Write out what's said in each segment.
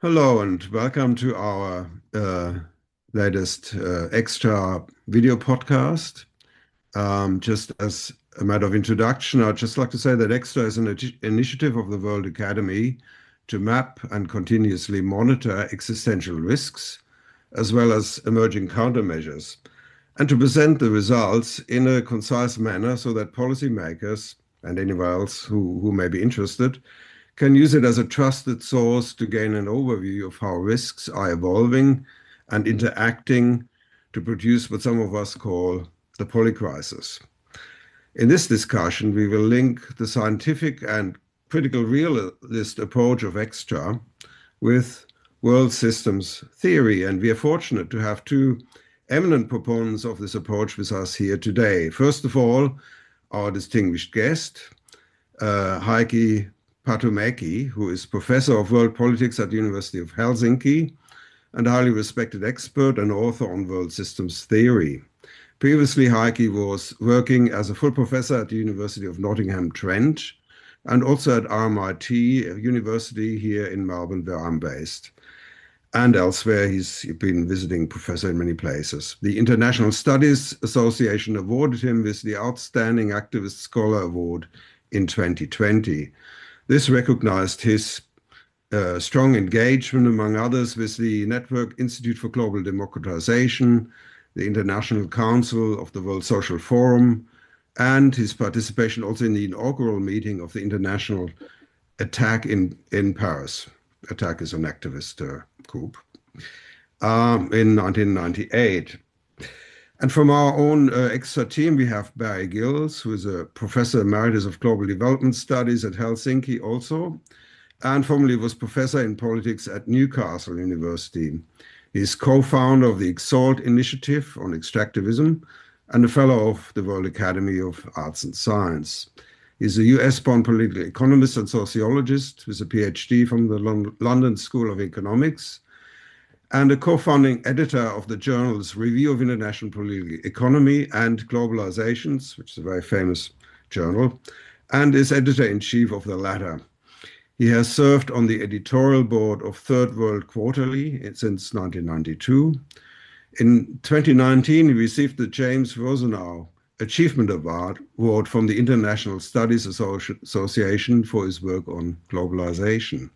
Hello and welcome to our latest extra video podcast. Just as a matter of introduction, I'd just like to say that Extra is an initiative of the World Academy to map and continuously monitor existential risks, as well as emerging countermeasures, and to present the results in a concise manner so that policymakers and anyone else who may be interested can use it as a trusted source to gain an overview of how risks are evolving and interacting to produce what some of us call the polycrisis. In this discussion, we will link the scientific and critical realist approach of Extra with world systems theory, and we are fortunate to have two eminent proponents of this approach with us here today. First of all, our distinguished guest, Heikki Patomäki, who is professor of world politics at the University of Helsinki and a highly respected expert and author on world systems theory. Previously, Heikki was working as a full professor at the University of Nottingham-Trent and also at RMIT, a university here in Melbourne, where I'm based. And elsewhere, he's been visiting professor in many places. The International Studies Association awarded him with the Outstanding Activist Scholar Award in 2020. This recognized his strong engagement, among others, with the Network Institute for Global Democratization, the International Council of the World Social Forum, and his participation also in the inaugural meeting of the International Attack in Paris. Attack is an activist group, in 1998. And from our own Extra team, we have Barry Gills, who is a Professor Emeritus of Global Development Studies at Helsinki also, and formerly was Professor in Politics at Newcastle University. He's co-founder of the EXALT Initiative on Extractivism and a Fellow of the World Academy of Arts and Science. He's a US-born political economist and sociologist with a PhD from the London School of Economics, and a co-founding editor of the journals Review of International Political Economy and Globalizations, which is a very famous journal, and is editor-in-chief of the latter. He has served on the editorial board of Third World Quarterly since 1992. In 2019, he received the James Rosenau Achievement Award from the International Studies Association for his work on globalization.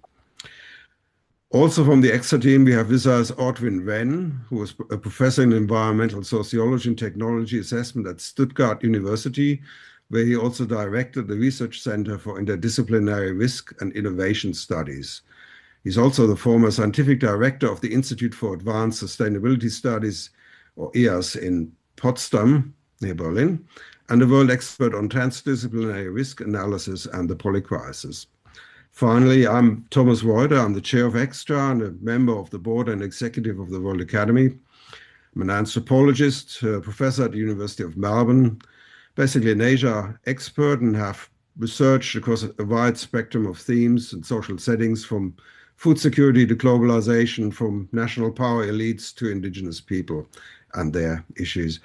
Also from the Extra team, we have with us Ortiwn Renn, who was a professor in environmental sociology and technology assessment at Stuttgart University, where he also directed the Research Center for Interdisciplinary Risk and Innovation Studies. He's also the former scientific director of the Institute for Advanced Sustainability Studies, or IAS, in Potsdam, near Berlin, and a world expert on transdisciplinary risk analysis and the polycrisis. Finally, I'm Thomas Reuter. I'm the chair of Extra and a member of the board and executive of the World Academy. I'm an anthropologist, professor at the University of Melbourne, basically an Asia expert, and have researched across a wide spectrum of themes and social settings, from food security to globalization, from national power elites to indigenous people and their issues.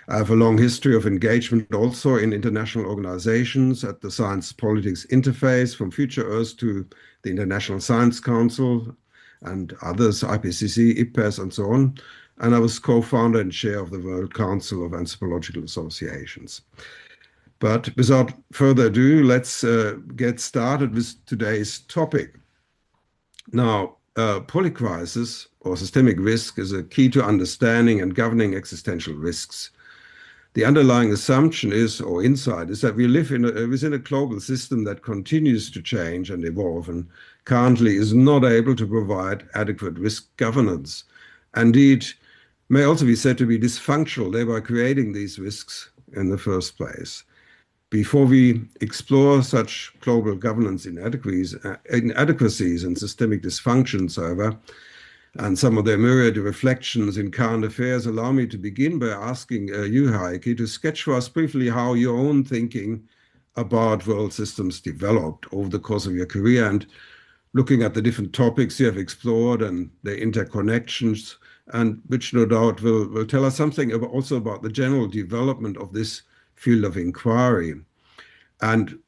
I have a long history of engagement also in international organizations at the Science Politics Interface, from Future Earth to the International Science Council and others, IPCC, IPBES, and so on. And I was co-founder and chair of the World Council of Anthropological Associations. But without further ado, let's get started with today's topic. Now, polycrisis or systemic risk is a key to understanding and governing existential risks. The underlying assumption is, or insight, is that we live within a global system that continues to change and evolve and currently is not able to provide adequate risk governance. Indeed, may also be said to be dysfunctional, thereby creating these risks in the first place. Before we explore such global governance inadequacies and systemic dysfunctions, however, and some of their myriad reflections in current affairs, allow me to begin by asking you, Heikki, to sketch for us briefly how your own thinking about world systems developed over the course of your career, and looking at the different topics you have explored and their interconnections, and which no doubt will tell us something also about the general development of this field of inquiry. And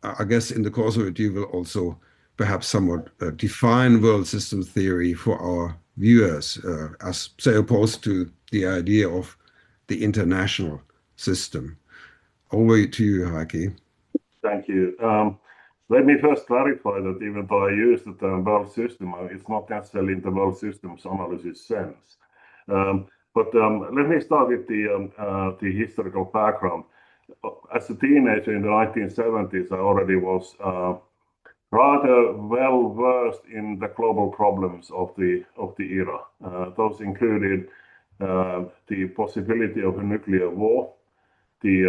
I guess in the course of it, you will also perhaps somewhat define world system theory for our viewers, as say opposed to the idea of the international system. Over to you, Heikki. Thank you. Let me first clarify that even though I use the term world system, it's not necessarily in the world systems analysis sense. But let me start with the historical background. As a teenager in the 1970s, I already was rather well versed in the global problems of the era. Those included the possibility of a nuclear war, the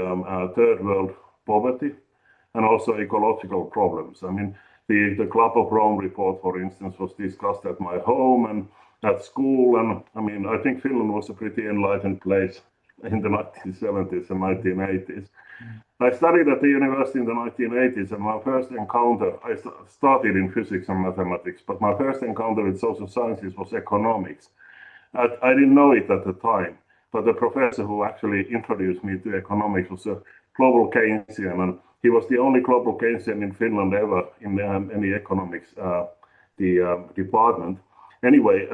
third world poverty, and also ecological problems. I mean, the Club of Rome report, for instance, was discussed at my home and at school. And I mean, I think Finland was a pretty enlightened place in the 1970s and 1980s. I studied at the university in the 1980s, and my first encounter, I started in physics and mathematics, but my first encounter with social sciences was economics. I didn't know it at the time, but the professor who actually introduced me to economics was a global Keynesian, and he was the only global Keynesian in Finland ever in any economics department. Anyway,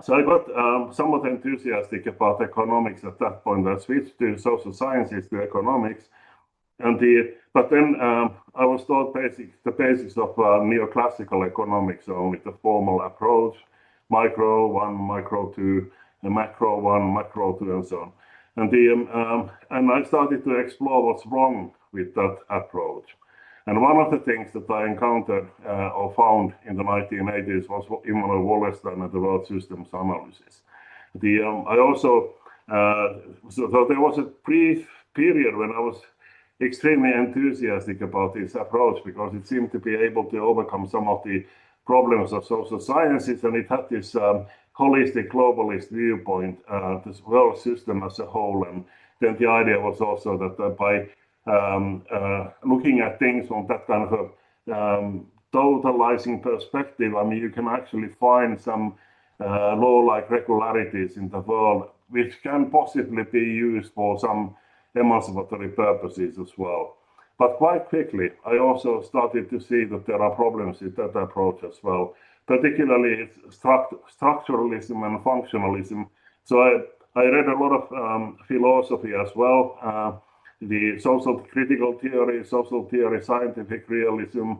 so I got somewhat enthusiastic about economics at that point. I switched to social sciences to economics, but then I was taught the basics of neoclassical economics, so with the formal approach, micro 1, micro 2, macro 1, macro 2, and so on. And I started to explore what's wrong with that approach. And one of the things that I encountered or found in the 1980s was Immanuel Wallerstein and the world systems analysis. I also, so there was a brief period when I was extremely enthusiastic about this approach because it seemed to be able to overcome some of the problems of social sciences, and it had this holistic globalist viewpoint, this world system as a whole. And then the idea was also that by looking at things from that kind of a totalizing perspective, I mean, you can actually find some law-like regularities in the world, which can possibly be used for some emancipatory purposes as well. But quite quickly, I also started to see that there are problems with that approach as well, particularly it's structuralism and functionalism. So I read a lot of philosophy as well, the social critical theory, social theory, scientific realism,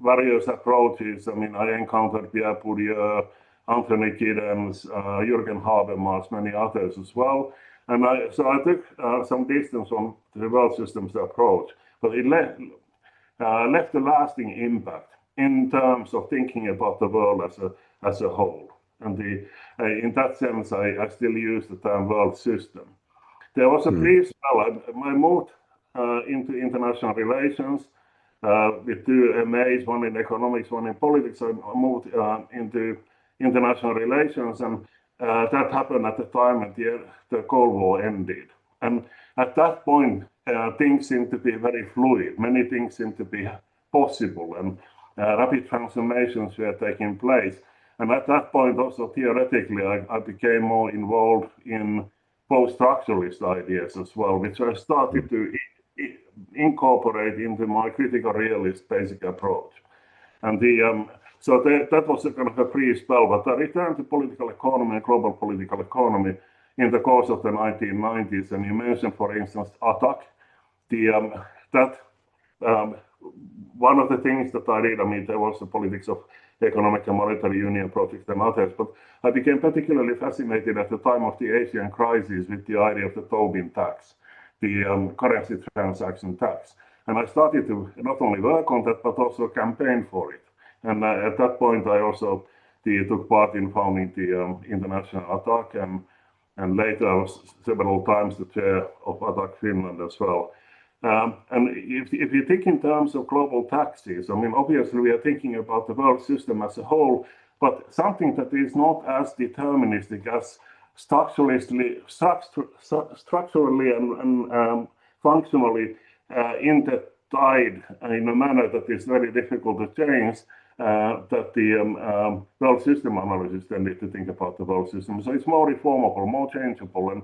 various approaches. I mean, I encountered Pierre Bourdieu, Anthony Giddens, Jürgen Habermas, many others as well. And so I took some distance from the world systems approach, but it left a lasting impact in terms of thinking about the world as a whole. And in that sense, I still use the term world system. There was a brief spell. I moved into international relations with 2 MAs, one in economics, one in politics. I moved into international relations, and that happened at the time when the Cold War ended. And at that point, things seemed to be very fluid. Many things seemed to be possible, and rapid transformations were taking place. And at that point, also theoretically, I became more involved in post-structuralist ideas as well, which I started to incorporate into my critical realist basic approach. And so that was a kind of a brief spell, but I returned to political economy and global political economy in the course of the 1990s. And you mentioned, for instance, attack. One of the things that I did, I mean, there was the politics of economic and monetary union project and others, but I became particularly fascinated at the time of the Asian crisis with the idea of the Tobin tax, the currency transaction tax. And I started to not only work on that, but also campaign for it. And at that point, I also took part in founding the International Attack, and later I was several times the chair of Attack Finland as well. And if you think in terms of global taxes, I mean, obviously we are thinking about the world system as a whole, but something that is not as deterministic as structurally and functionally intertied in a manner that is very difficult to change, that the world system analysis tended to think about the world system. So it's more reformable, more changeable, and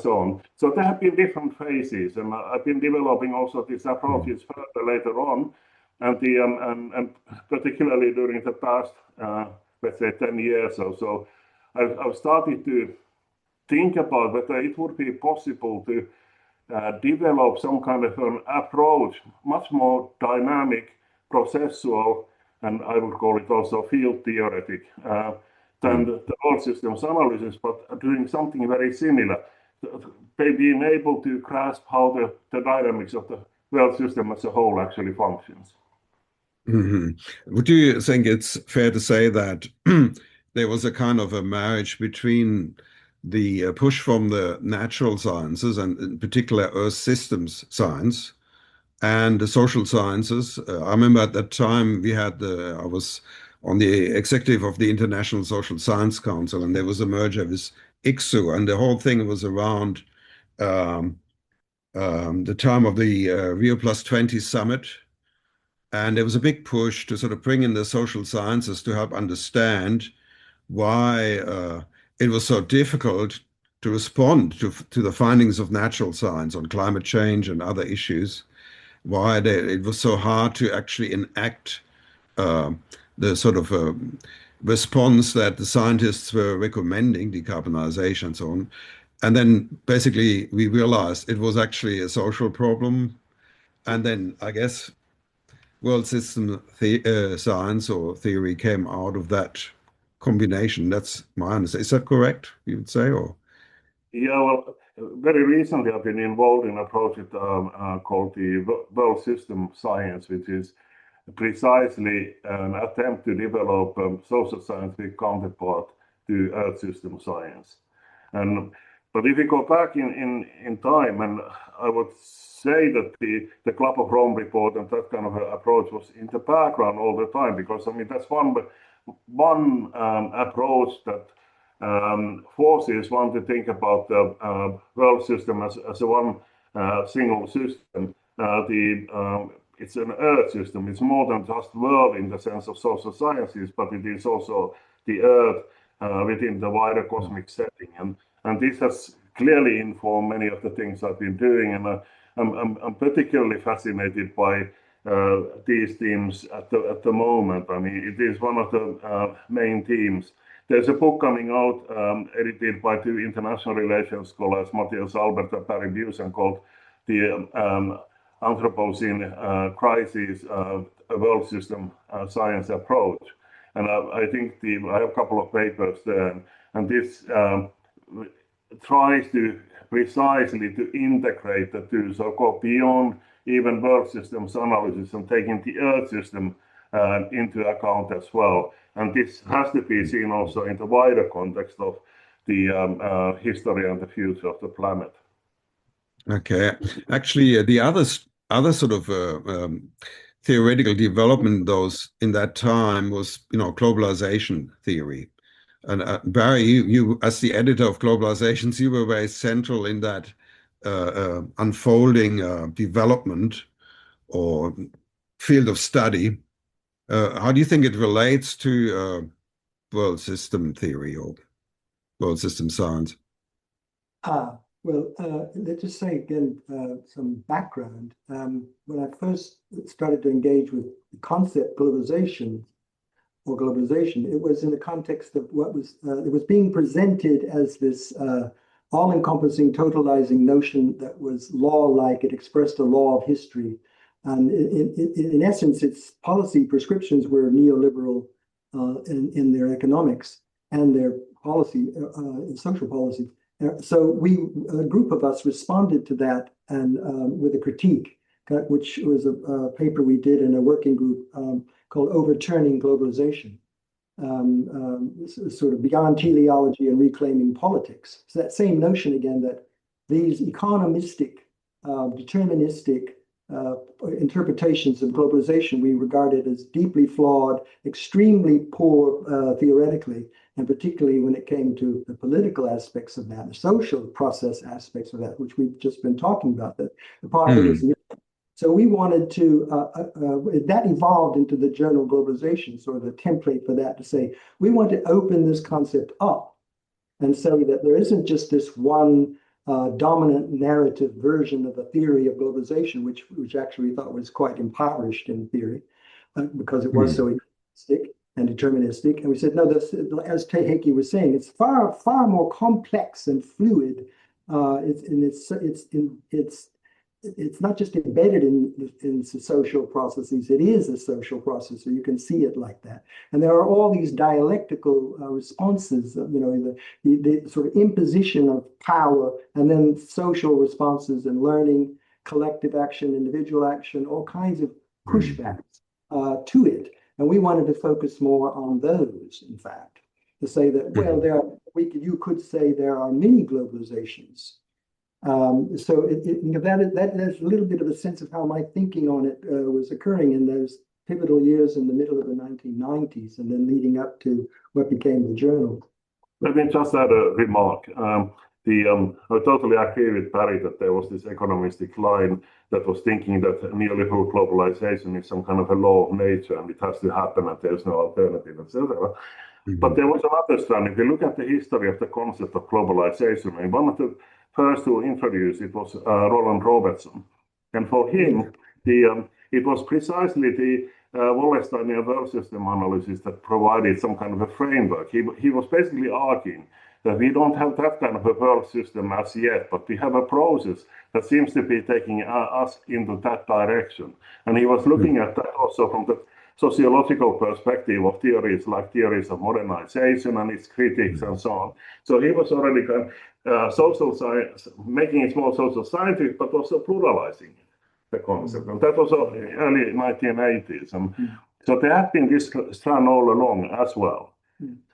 so on. So there have been different phases, and I've been developing also these approaches further later on. and particularly during the past, let's say 10 years or so, I've started to think about whether it would be possible to develop some kind of an approach, much more dynamic, processual, and I would call it also field theoretic, than the world systems analysis, but doing something very similar, being able to grasp how the dynamics of the world system as a whole actually functions. Mm-hmm. Would you think it's fair to say that there was a kind of a marriage between the push from the natural sciences, and in particular Earth systems science, and the social sciences? I remember at that time I was on the executive of the International Social Science Council, and there was a merger with ICSU, and the whole thing was around the time of the Rio +20 summit. And there was a big push to sort of bring in the social sciences to help understand why it was so difficult to respond to the findings of natural science on climate change and other issues, why it was so hard to actually enact the sort of response that the scientists were recommending, decarbonization and so on. And then basically we realized it was actually a social problem. And then I guess world system science or theory came out of that combination. That's my understanding. Is that correct, you would say? Or yeah, well, very recently I've been involved in a project called the world system science, which is precisely an attempt to develop social scientific counterpart to Earth system science. But if we go back in time, and I would say that the Club of Rome report and that kind of approach was in the background all the time, because I mean that's one approach that forces one to think about the world system as a one single system. It's an Earth system. It's more than just world in the sense of social sciences, but it is also the Earth within the wider cosmic setting. And this has clearly informed many of the things I've been doing. And I'm particularly fascinated by these themes at the moment. I mean, it is one of the main themes. There's a book coming out, edited by two international relations scholars, Matthias Albert and Barry Busan, called The Anthropocene Crisis, a World System Science Approach. And I think I have a couple of papers there, and this tries to precisely to integrate the two, so go beyond even world systems analysis and taking the Earth system into account as well. And this has to be seen also in the wider context of the history and the future of the planet. okay, actually, the other sort of theoretical development in that time was, globalization theory. And Barry, you as the editor of Globalizations, you were very central in that unfolding development or field of study. How do you think it relates to world system theory or world system science? Well, let's just say again some background. When I first started to engage with the concept globalization, it was in the context of what was it was being presented as this all-encompassing, totalizing notion that was law-like. It expressed a law of history, and in essence, its policy prescriptions were neoliberal in their economics and their policy, social policy. So a group of us responded to that and with a critique, which was a paper we did in a working group called Overturning Globalization, sort of beyond teleology and reclaiming politics. So that same notion again that these economistic, deterministic interpretations of globalization we regarded as deeply flawed, extremely poor theoretically, and particularly when it came to the political aspects of that, the social process aspects of that, which we've just been talking about, that the part of it is. So we wanted to, that evolved into the journal Globalization, sort of the template for that, to say, we want to open this concept up and so that there isn't just this one dominant narrative version of a theory of globalization, which actually we thought was quite impoverished in theory, because it was so and deterministic. And we said, no, this, as Heikki was saying, it's far, far more complex and fluid. It's not just embedded in social processes, it is a social process, so you can see it like that. And there are all these dialectical responses, the sort of imposition of power, and then social responses and learning, collective action, individual action, all kinds of pushbacks to it. And we wanted to focus more on those, in fact, to say that, well, you could say there are mini globalizations. So that's a little bit of a sense of how my thinking on it was occurring in those pivotal years in the middle of the 1990s and then leading up to what became the journal. Let me just add a remark. I totally agree with Barry that there was this economistic line that was thinking that neoliberal globalization is some kind of a law of nature and it has to happen and there's no alternative, etc. But there was another strand. If you look at the history of the concept of globalization, and one of the first to introduce it was Roland Robertson. And for him, it was precisely the Wallensteinian world system analysis that provided some kind of a framework. He was basically arguing that we don't have that kind of a world system as yet, but we have a process that seems to be taking us into that direction. And he was looking at that also from the sociological perspective of theories like theories of modernization and its critics and so on. So he was already kind of social science, making it more social scientific, but also pluralizing the concept. And that was early 1980s. And so there had been this strand all along as well.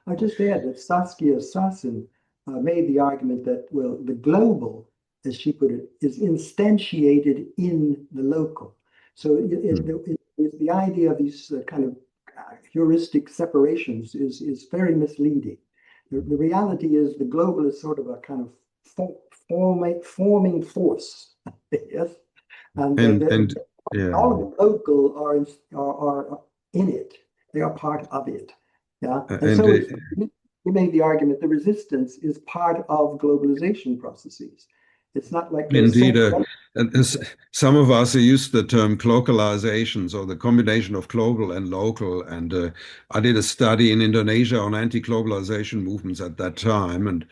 I just add that Saskia Sassen made the argument that, well, the global, as she put it, is instantiated in the local. So the idea of these kind of heuristic separations is very misleading. The reality is the global is sort of a kind of forming force, yes, and all of the local are in it. They are part of it. Yeah, and so we made the argument the resistance is part of globalization processes. It's not like indeed. Some of us use the term glocalizations or the combination of global and local. And I did a study in Indonesia on anti-globalization movements at that time, and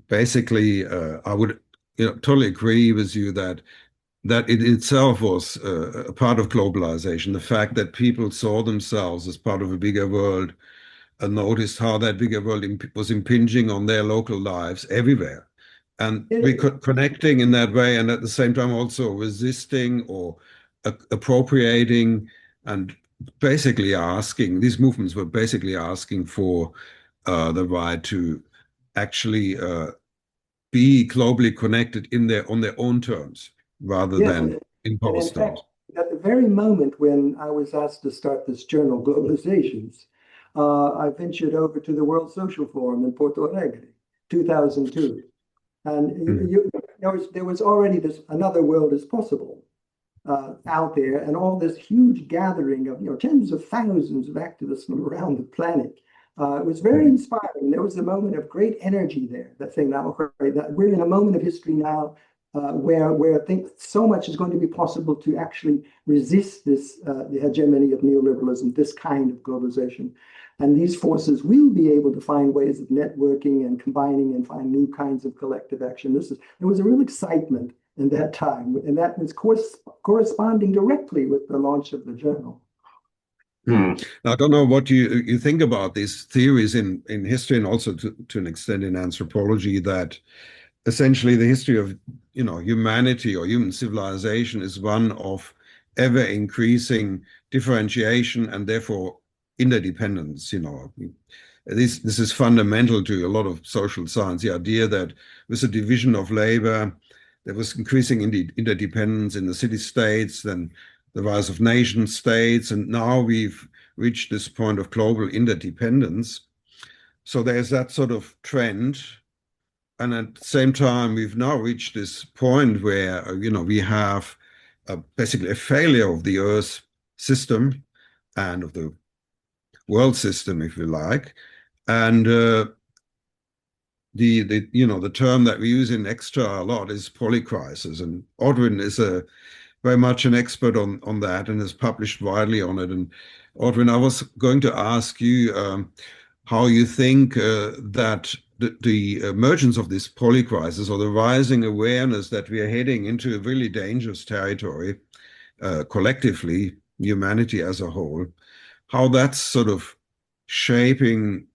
basically I would totally agree with you that it itself was a part of globalization. The fact that people saw themselves as part of a bigger world and noticed how that bigger world was impinging on their local lives everywhere. And we connecting in that way, and at the same time also resisting or appropriating and basically asking, these movements were basically asking for the right to actually be globally connected on their own terms, rather than imposed terms. At the very moment when I was asked to start this journal, Globalizations, I ventured over to the World Social Forum in Porto Alegre, 2002. And there was already this another world is possible out there, and all this huge gathering of tens of thousands of activists from around the planet. It was very inspiring. There was a moment of great energy there. That thing now, that we're in a moment of history now where I think so much is going to be possible to actually resist this the hegemony of neoliberalism, this kind of globalization. And these forces will be able to find ways of networking and combining and find new kinds of collective action. There was a real excitement in that time, and that was corresponding directly with the launch of the journal. Now, I don't know what you think about these theories in history, and also to an extent in anthropology, that essentially the history of humanity or human civilization is one of ever increasing differentiation and therefore interdependence. This is fundamental to a lot of social science, the idea that with the division of labor there was increasing interdependence in the city-states, then the rise of nation states, and now we've reached this point of global interdependence. So there's that sort of trend. And at the same time, we've now reached this point where, we have basically a failure of the Earth system and of the world system, if you like. And the term that we use in extra a lot is polycrisis. And Ortiwn is very much an expert on that and has published widely on it. And Ortiwn, I was going to ask you how you think that the emergence of this polycrisis, or the rising awareness that we are heading into a really dangerous territory, collectively, humanity as a whole, how that's sort of shaping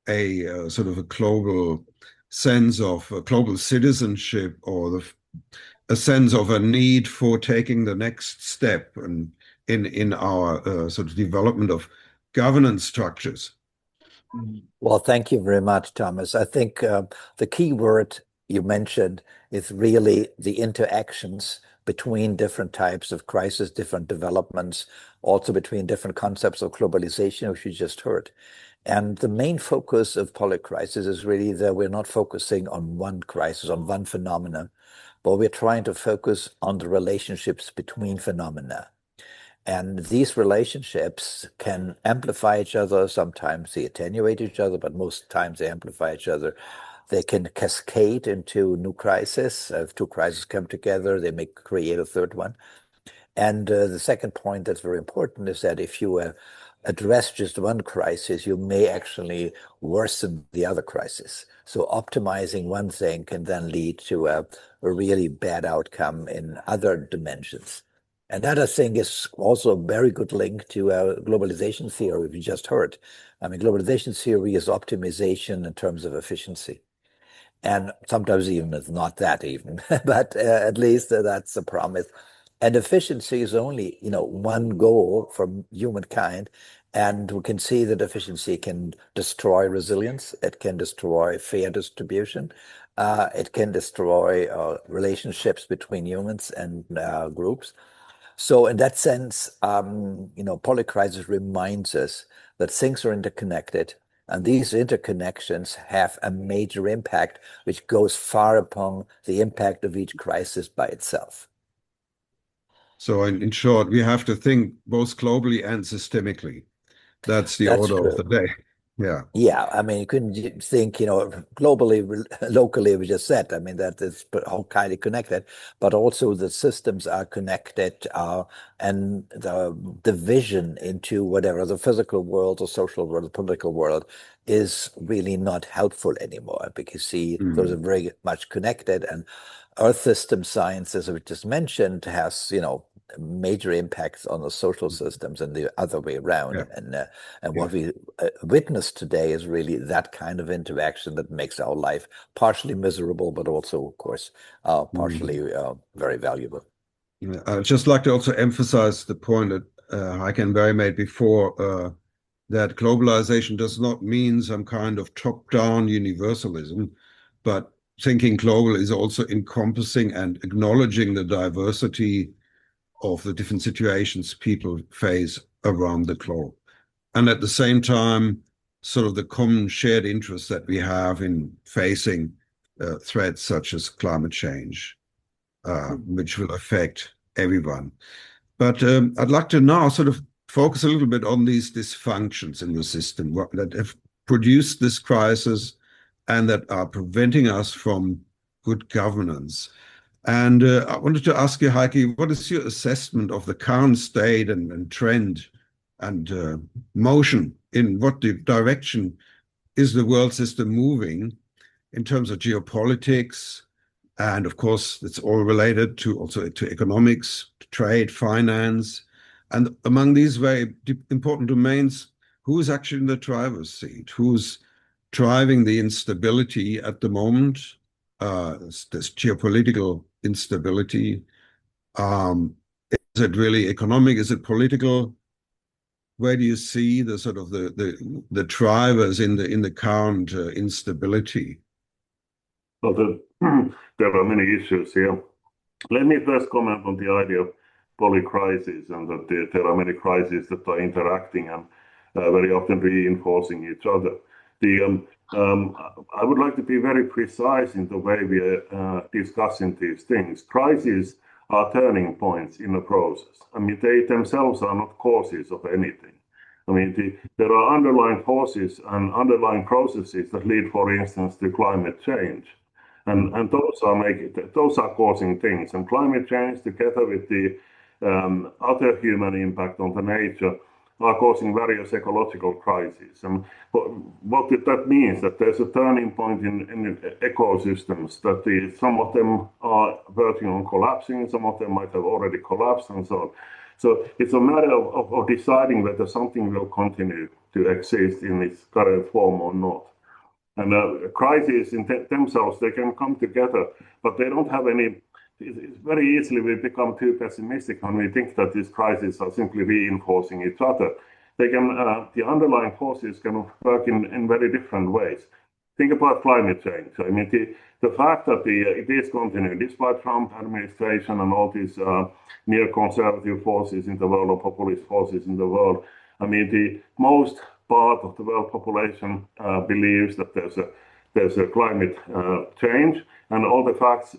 a sort of a global sense of global citizenship, or a sense of a need for taking the next step and in our sort of development of governance structures. Well, thank you very much, Thomas. I think the key word you mentioned is really the interactions between different types of crisis, different developments, also between different concepts of globalization, which you just heard. And the main focus of polycrisis is really that we're not focusing on one crisis, on one phenomenon, but we're trying to focus on the relationships between phenomena. And these relationships can amplify each other. Sometimes they attenuate each other, but most times they amplify each other. They can cascade into new crises. If two crises come together, they may create a third one. And the second point that's very important is that if you address just one crisis, you may actually worsen the other crisis. So optimizing one thing can then lead to a really bad outcome in other dimensions. Another thing is also a very good link to globalization theory we just heard. I mean, globalization theory is optimization in terms of efficiency. And sometimes even it's not that even, but at least that's a promise. And efficiency is only, one goal for humankind. And we can see that efficiency can destroy resilience. It can destroy fair distribution. It can destroy relationships between humans and groups. So in that sense, polycrisis reminds us that things are interconnected, and these interconnections have a major impact, which goes far upon the impact of each crisis by itself. So in short, we have to think both globally and systemically. That's the order of the day. Yeah. Yeah. I mean, you couldn't think, globally, locally, we just said, I mean, that is all kind of connected, but also the systems are connected and the division into whatever the physical world, the social world, the political world is really not helpful anymore, because see, those are very much connected, and Earth system science, as we just mentioned, has, major impacts on the social systems and the other way around. Yeah. And what we witness today is really that kind of interaction that makes our life partially miserable, but also, of course, partially very valuable. Yeah. I'd just like to also emphasize the point that Heikki and Barry made before, that globalization does not mean some kind of top-down universalism, but thinking global is also encompassing and acknowledging the diversity of the different situations people face around the globe. And at the same time, sort of the common shared interest that we have in facing threats such as climate change, which will affect everyone. But I'd like to now sort of focus a little bit on these dysfunctions in the system that have produced this crisis and that are preventing us from good governance. And I wanted to ask you, Heikki, what is your assessment of the current state and trend and motion? In what direction is the world system moving in terms of geopolitics? And of course, it's all related to economics, to trade, finance. And among these very important domains, who is actually in the driver's seat? Who's driving the instability at the moment? This geopolitical instability. Is it really economic? Is it political? Where do you see the sort of the drivers in the current instability? Well, there are many issues here. Let me first comment on the idea of polycrisis, and that there are many crises that are interacting and very often reinforcing each other. I would like to be very precise in the way we are discussing these things. Crises are turning points in a process. I mean, they themselves are not causes of anything. I mean, there are underlying forces and underlying processes that lead, for instance, to climate change. and those are causing things. And climate change, together with the other human impact on the nature, are causing various ecological crises. And what that means, that there's a turning point in ecosystems, that some of them are working on collapsing, some of them might have already collapsed, and so on. So it's a matter of deciding whether something will continue to exist in its current form or not. And crises in themselves, they can come together, but they don't have any. It's very easily we become too pessimistic when we think that these crises are simply reinforcing each other. They can, the underlying forces can work in very different ways. Think about climate change. I mean, the fact that it is continuing, despite Trump administration and all these neoconservative forces in the world, or populist forces in the world. I mean, the most part of the world population believes that there's a climate change, and all the facts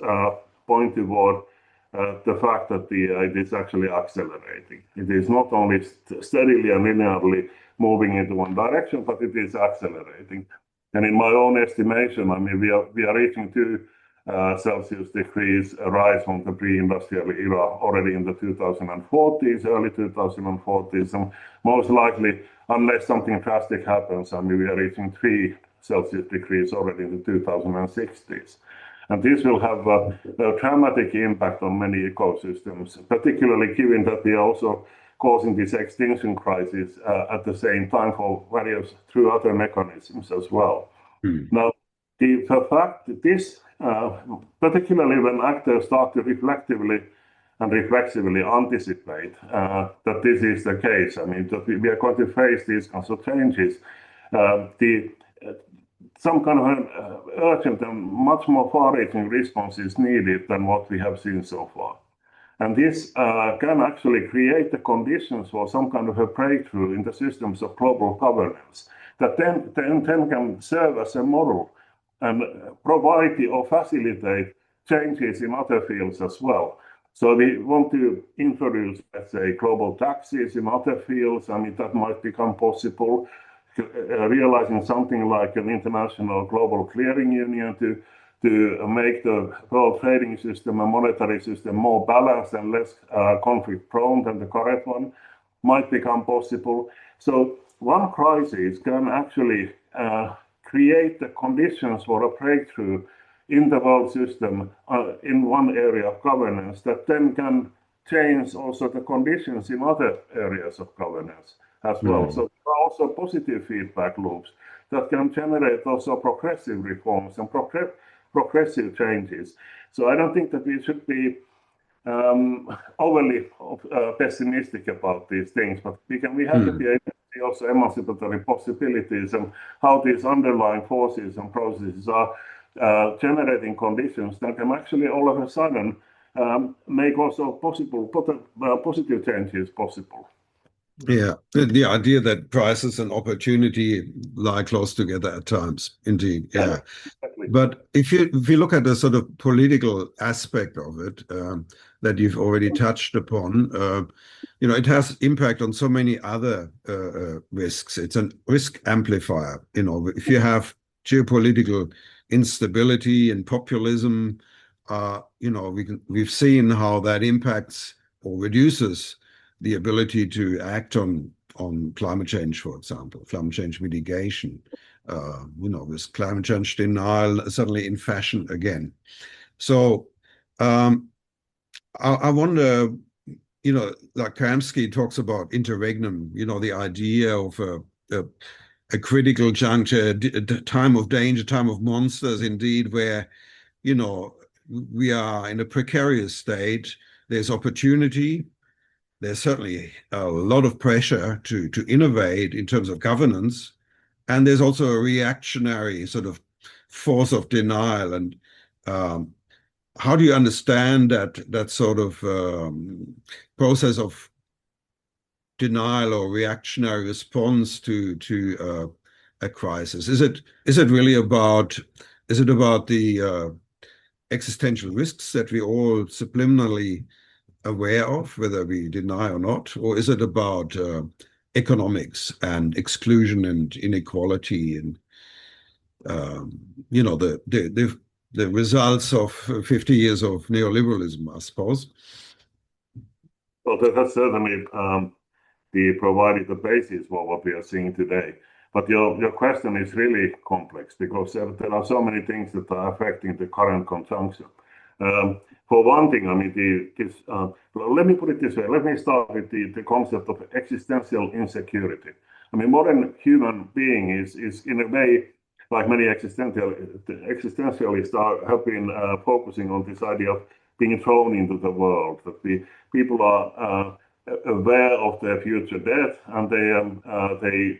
point toward the fact that it is actually accelerating. It is not only steadily and linearly moving into one direction, but it is accelerating. And in my own estimation, I mean, we are reaching 2 Celsius degrees rise from the pre-industrial era already in the 2040s, early 2040s, and most likely, unless something drastic happens, I mean, we are reaching 3 Celsius degrees already in the 2060s. And this will have a dramatic impact on many ecosystems, particularly given that we are also causing this extinction crisis at the same time for various through other mechanisms as well. Now, the fact that this, particularly when actors start to reflectively and reflexively anticipate that this is the case, I mean, that we are going to face these kinds of changes, some kind of an urgent and much more far-reaching response is needed than what we have seen so far. And this can actually create the conditions for some kind of a breakthrough in the systems of global governance that then can serve as a model and provide or facilitate changes in other fields as well. So we want to introduce, let's say, global taxes in other fields. I mean, that might become possible. Realizing something like an international global clearing union to make the world trading system and monetary system more balanced and less conflict prone than the current one might become possible. So one crisis can actually create the conditions for a breakthrough in the world system in one area of governance that then can change also the conditions in other areas of governance as well. So there are also positive feedback loops that can generate also progressive reforms and progressive changes. So I don't think that we should be overly pessimistic about these things, but we have to be able to see also emancipatory possibilities and how these underlying forces and processes are generating conditions that can actually all of a sudden make also positive changes possible. Yeah, the idea that crisis and opportunity lie close together at times, indeed. Yeah, exactly. But if you look at the sort of political aspect of it that you've already touched upon, it has impact on so many other risks. It's a risk amplifier. If you have geopolitical instability and populism, we've seen how that impacts or reduces the ability to act on climate change, for example, climate change mitigation, with climate change denial suddenly in fashion again. So I wonder, like Kamsky talks about interregnum, the idea of a critical juncture, a time of danger, time of monsters, indeed, where, we are in a precarious state. There's opportunity. There's certainly a lot of pressure to innovate in terms of governance, and there's also a reactionary sort of force of denial. And how do you understand that sort of process of denial or reactionary response to a crisis? Is it really about the existential risks that we all subliminally aware of, whether we deny or not, or is it about economics and exclusion and inequality and the the results of 50 years of neoliberalism, I suppose. Well, that's certainly provided the basis for what we are seeing today. But your question is really complex because there are so many things that are affecting the current conjuncture. For one thing, I mean, let me put it this way. Let me start with the concept of existential insecurity. I mean, modern human being is in a way, like many existentialists have been focusing on this idea of being thrown into the world, that people are aware of their future death, and they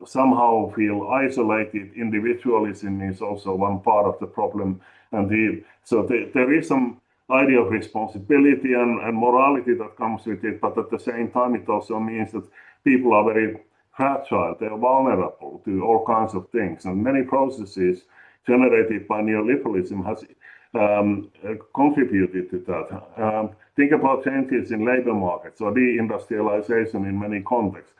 somehow feel isolated. Individualism is also one part of the problem, and so there is some idea of responsibility and morality that comes with it, but at the same time it also means that people are very fragile, they are vulnerable to all kinds of things, and many processes generated by neoliberalism has contributed to that. Think about changes in labor markets or deindustrialization in many contexts.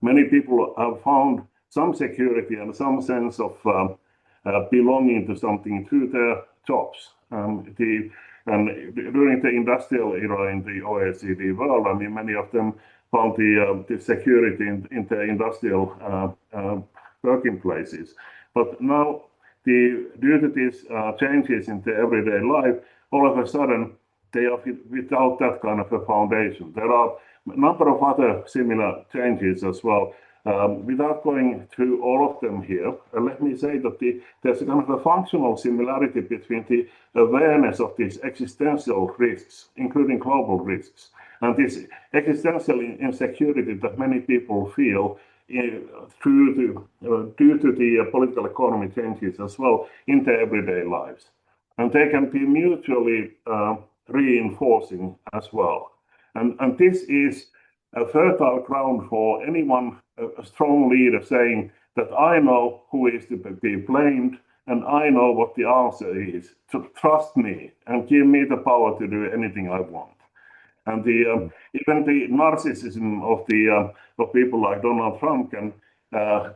Many people have found some security and some sense of belonging to something through their jobs. And during the industrial era in the OECD world, I mean, many of them found the security in the industrial working places. But now, due to these changes in the everyday life, all of a sudden, they are without that kind of a foundation. There are a number of other similar changes as well. Without going through all of them here, let me say that there's a kind of a functional similarity between the awareness of these existential risks, including global risks, and this existential insecurity that many people feel due to the political economy changes as well in their everyday lives. And they can be mutually reinforcing as well. And this is a fertile ground for anyone, a strong leader, saying that I know who is to be blamed and I know what the answer is. To trust me and give me the power to do anything I want. And even the narcissism of people like Donald Trump can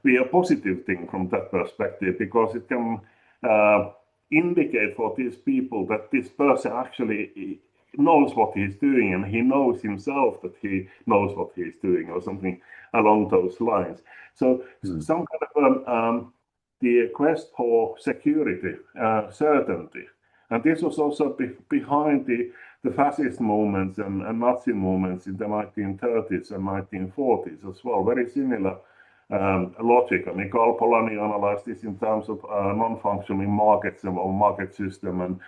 be a positive thing from that perspective, because it can indicate for these people that this person actually knows what he's doing, and he knows himself that he knows what he's doing, or something along those lines. So some kind of the quest for security, certainty, and this was also behind the fascist movements and Nazi movements in the 1930s and 1940s as well. Very similar logic. I mean, Karl Polanyi analyzed this in terms of non-functioning markets or market system, and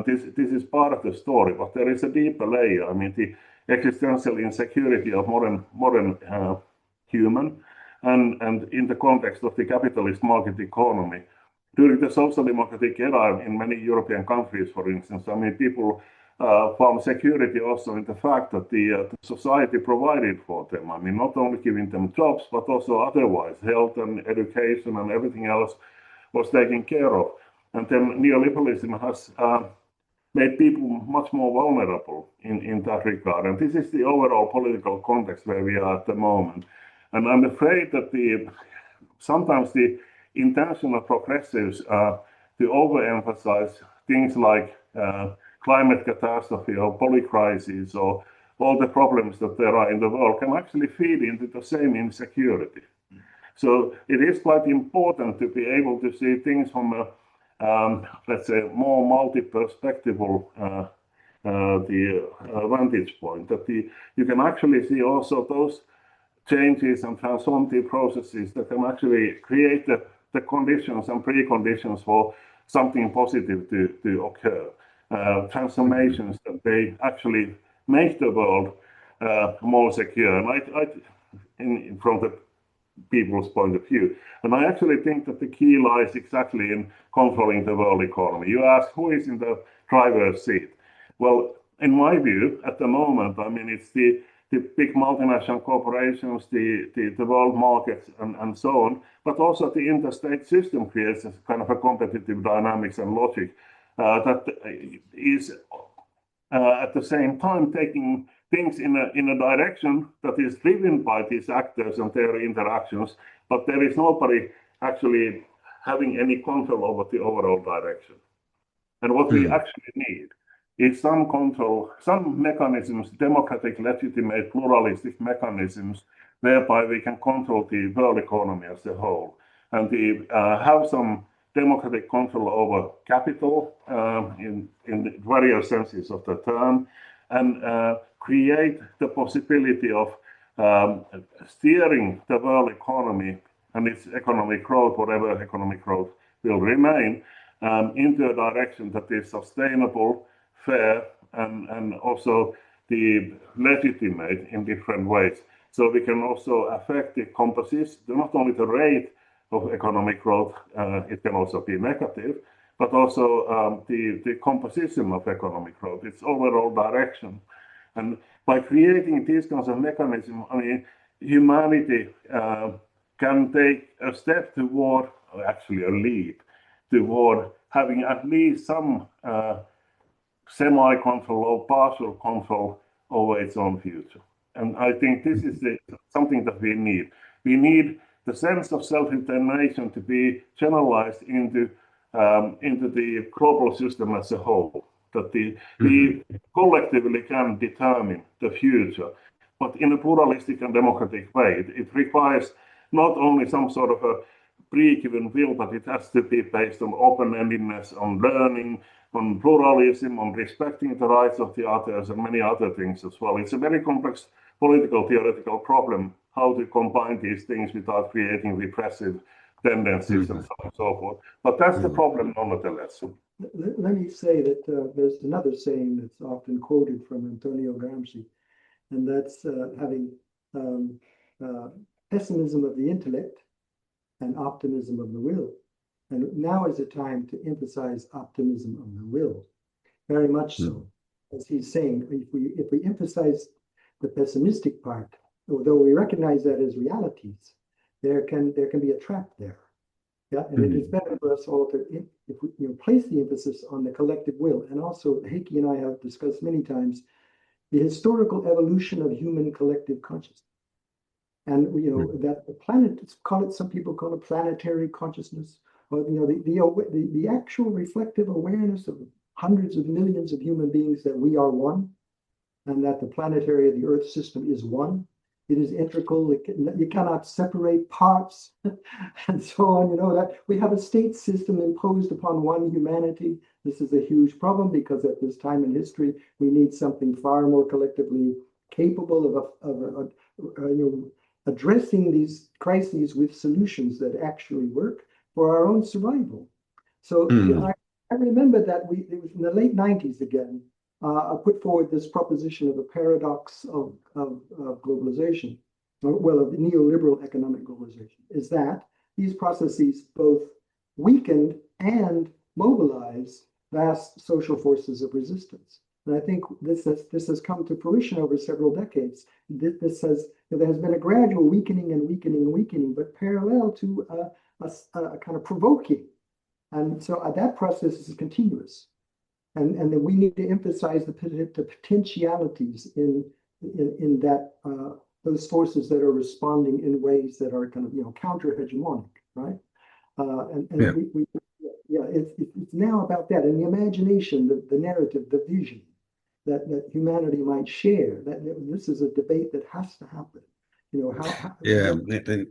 this is part of the story. But there is a deeper layer. I mean, the existential insecurity of modern human, and in the context of the capitalist market economy. During the social democratic era in many European countries, for instance, I mean, people found security also in the fact that the society provided for them. I mean, not only giving them jobs, but also otherwise, health and education and everything else was taken care of. And then neoliberalism has made people much more vulnerable in that regard. And this is the overall political context where we are at the moment. And I'm afraid that sometimes the intention of progressives to overemphasize things like climate catastrophe or polycrisis or all the problems that there are in the world can actually feed into the same insecurity. So it is quite important to be able to see things from a, let's say, more multi-perspectival the vantage point, that you can actually see also those changes and transformative processes that can actually create the conditions and preconditions for something positive to occur. Transformations that they actually make the world more secure, and from the people's point of view. And I actually think that the key lies exactly in controlling the world economy. You ask who is in the driver's seat. Well, in my view, at the moment, I mean, it's the big multinational corporations, the world markets, and so on, but also the interstate system creates a kind of a competitive dynamics and logic that is at the same time taking things in a direction that is driven by these actors and their interactions, but there is nobody actually having any control over the overall direction. And what we actually need is some control, some mechanisms, democratic, legitimate, pluralistic mechanisms, whereby we can control the world economy as a whole, and have some democratic control over capital in the various senses of the term, and create the possibility of steering the world economy and its economic growth, whatever economic growth will remain, into a direction that is sustainable, fair, and also the legitimate in different ways. So we can also affect the composition, not only the rate of economic growth, it can also be negative, but also the composition of economic growth, its overall direction. And by creating these kinds of mechanisms, I mean, humanity can take a step toward, or actually a leap, toward having at least some semi-control or partial control over its own future. And I think this is something that we need. We need the sense of self-determination to be generalized into the global system as a whole, that we collectively can determine the future, but in a pluralistic and democratic way. It requires not only some sort of a pre-given will, but it has to be based on open-endedness, on learning, on pluralism, on respecting the rights of the others, and many other things as well. It's a very complex political theoretical problem, how to combine these things without creating repressive tendencies and so on and so forth. But that's the problem nonetheless. Let me say that there's another saying that's often quoted from Antonio Gramsci, and that's having pessimism of the intellect and optimism of the will. And now is the time to emphasize optimism of the will, very much so. As he's saying, if we emphasize the pessimistic part, although we recognize that as realities, there can be a trap there. Yeah, and it is better for us all to, if we place the emphasis on the collective will. And also, Heikki and I have discussed many times the historical evolution of human collective consciousness. And that the planet, some people call it planetary consciousness, but the actual reflective awareness of hundreds of millions of human beings that we are one, and that the planetary, the Earth system is one. It is integral. You cannot separate parts, and so on. That we have a state system imposed upon one humanity. This is a huge problem, because at this time in history, we need something far more collectively capable of addressing these crises with solutions that actually work for our own survival. So I remember that it was in the late 90s again. I put forward this proposition of the paradox of globalization, of neoliberal economic globalization, is that these processes both weakened and mobilize vast social forces of resistance. And I think this has come to fruition over several decades. There has been a gradual weakening, but parallel to a kind of provoking. And so that process is continuous. And then we need to emphasize the potentialities in that those forces that are responding in ways that are kind of counter-hegemonic, right? It's now about that, and the imagination, the narrative, the vision that humanity might share. That this is a debate that has to happen.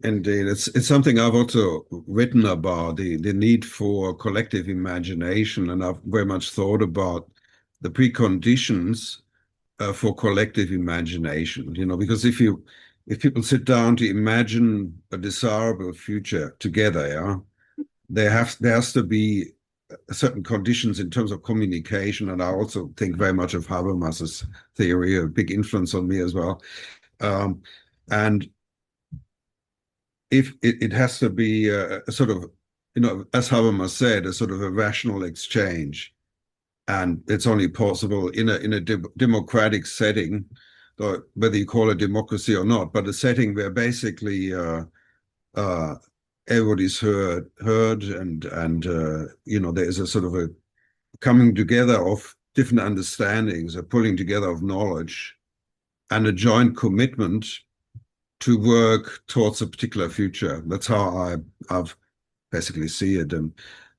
Indeed, it's something I've also written about, the need for collective imagination, and I've very much thought about the preconditions for collective imagination. Because if people sit down to imagine a desirable future together, there has to be certain conditions in terms of communication, and I also think very much of Habermas's theory, a big influence on me as well. And if it has to be a sort of, as Habermas said, a sort of a rational exchange, and it's only possible in a democratic setting, or whether you call it democracy or not, but a setting where basically everybody's heard, and there is a sort of a coming together of different understandings, a pulling together of knowledge, and a joint commitment to work towards a particular future. That's how I've basically see it. And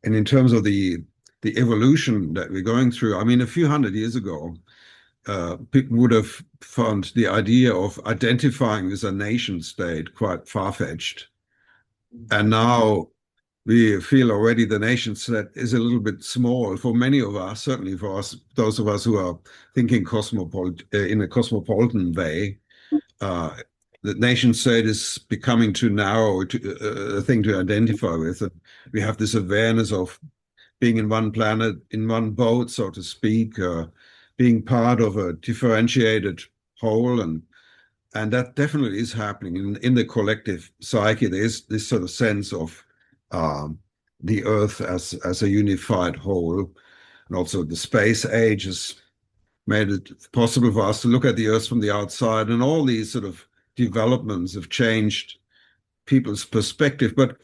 in terms of the evolution that we're going through, I mean, a few hundred years ago, people would have found the idea of identifying as a nation state quite far-fetched. And now we feel already the nation state is a little bit small for many of us, certainly for us, those of us who are thinking in a cosmopolitan way. The nation state is becoming too narrow a thing to identify with. And we have this awareness of being in one planet, in one boat, so to speak, being part of a differentiated whole, and that definitely is happening in the collective psyche. There is this sort of sense of the Earth as a unified whole, and also the space age has made it possible for us to look at the Earth from the outside, and all these sort of developments have changed people's perspective. But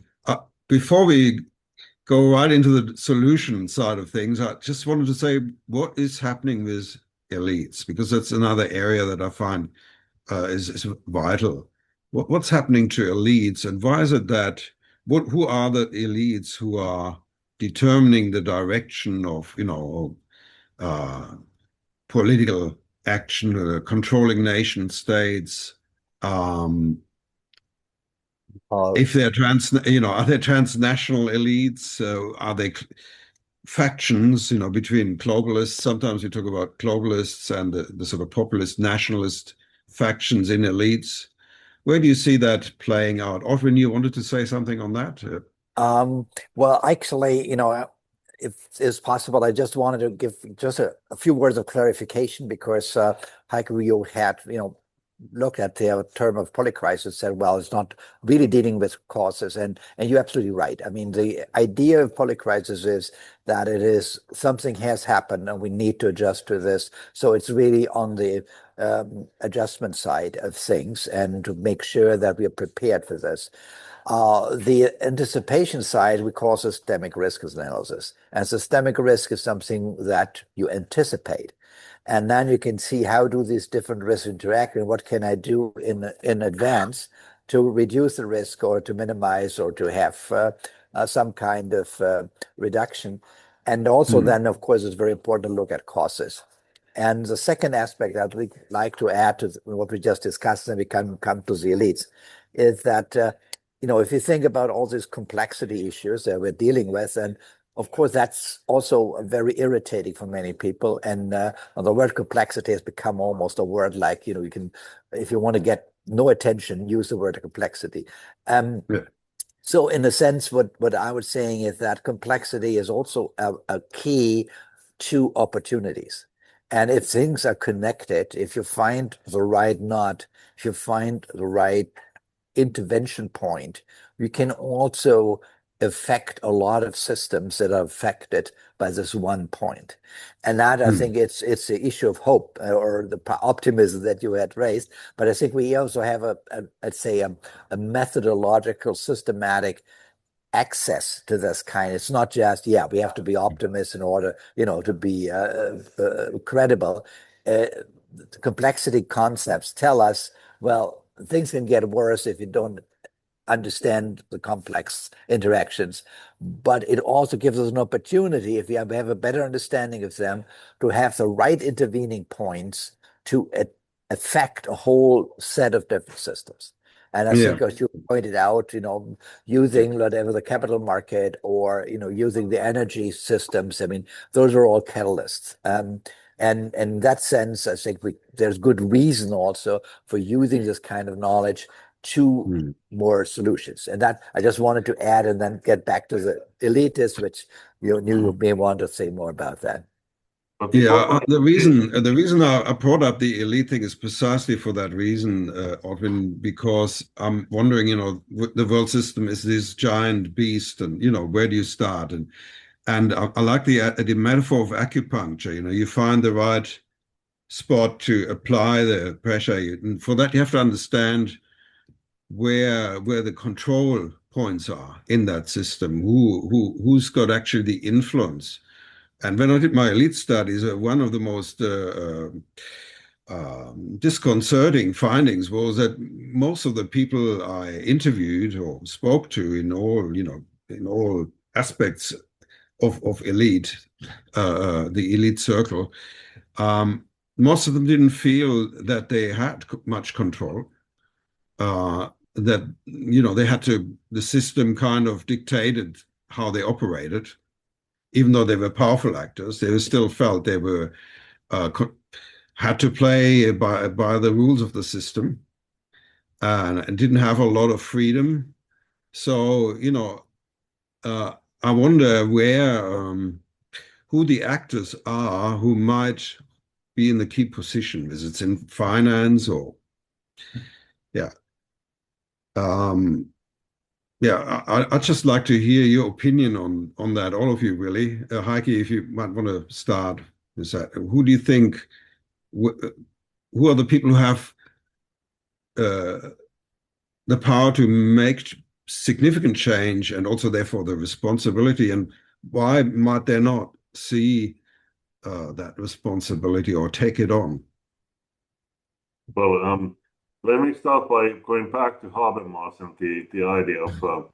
before we go right into the solution side of things, I just wanted to say what is happening with elites, because that's another area that I find is vital. What's happening to elites, and why is it that who are the elites who are determining the direction of political action, controlling nation states? If they're are they transnational elites? Are they factions, between globalists? Sometimes we talk about globalists and the sort of populist nationalist factions in elites. Where do you see that playing out? Ortiwn, you wanted to say something on that? Well, actually, if it's possible, I just wanted to give just a few words of clarification, because Heikki, you had, looked at the term of polycrisis, said, well, it's not really dealing with causes, and you're absolutely right. I mean, the idea of polycrisis is that it is something has happened and we need to adjust to this. So it's really on the adjustment side of things, and to make sure that we are prepared for this. The anticipation side we call systemic risk analysis, and systemic risk is something that you anticipate. And then you can see how do these different risks interact, and what can I do in advance to reduce the risk, or to minimize, or to have some kind of reduction. And also then, of course, it's very important to look at causes. And the second aspect I'd like to add to what we just discussed, and we can come to the elites, is that, if you think about all these complexity issues that we're dealing with, and of course, that's also very irritating for many people. And the word complexity has become almost a word like, you can, if you want to get no attention, use the word complexity. So in a sense, what I was saying is that complexity is also a key to opportunities. And if things are connected, if you find the right knot, if you find the right intervention point, you can also affect a lot of systems that are affected by this one point. And that, I think it's the issue of hope, or the optimism that you had raised. But I think we also have let's say a methodological, systematic access to this kind. It's not just, we have to be optimists in order, to be credible. The complexity concepts tell us, well, things can get worse if you don't understand the complex interactions, but it also gives us an opportunity, if we have a better understanding of them, to have the right intervening points to affect a whole set of different systems. And I think, as you pointed out, using whatever the capital market, or using the energy systems, I mean, those are all catalysts. And in that sense, I think there's good reason also for using this kind of knowledge to more solutions. And that I just wanted to add, and then get back to the elitists, which you may want to say more about that. Yeah, the reason I brought up the elite thing is precisely for that reason, Ortiwn, because I'm wondering, the world system is this giant beast, and where do you start? And I like the metaphor of acupuncture. You find the right spot to apply the pressure, and for that you have to understand where the control points are in that system, who's got actually the influence. And when I did my elite studies, one of the most disconcerting findings was that most of the people I interviewed or spoke to in all, in all aspects of elite, the elite circle, most of them didn't feel that they had much control. That they had to. The system kind of dictated how they operated, even though they were powerful actors. They still felt they were had to play by the rules of the system, and didn't have a lot of freedom. So I wonder who the actors are who might be in the key position. Is it in finance or yeah? I'd just like to hear your opinion on that, all of you, really. Heikki, if you might want to start with that. Who do you think, who are the people who have the power to make significant change and also therefore the responsibility, and why might they not see that responsibility or take it on? Well, let me start by going back to Habermas and the idea of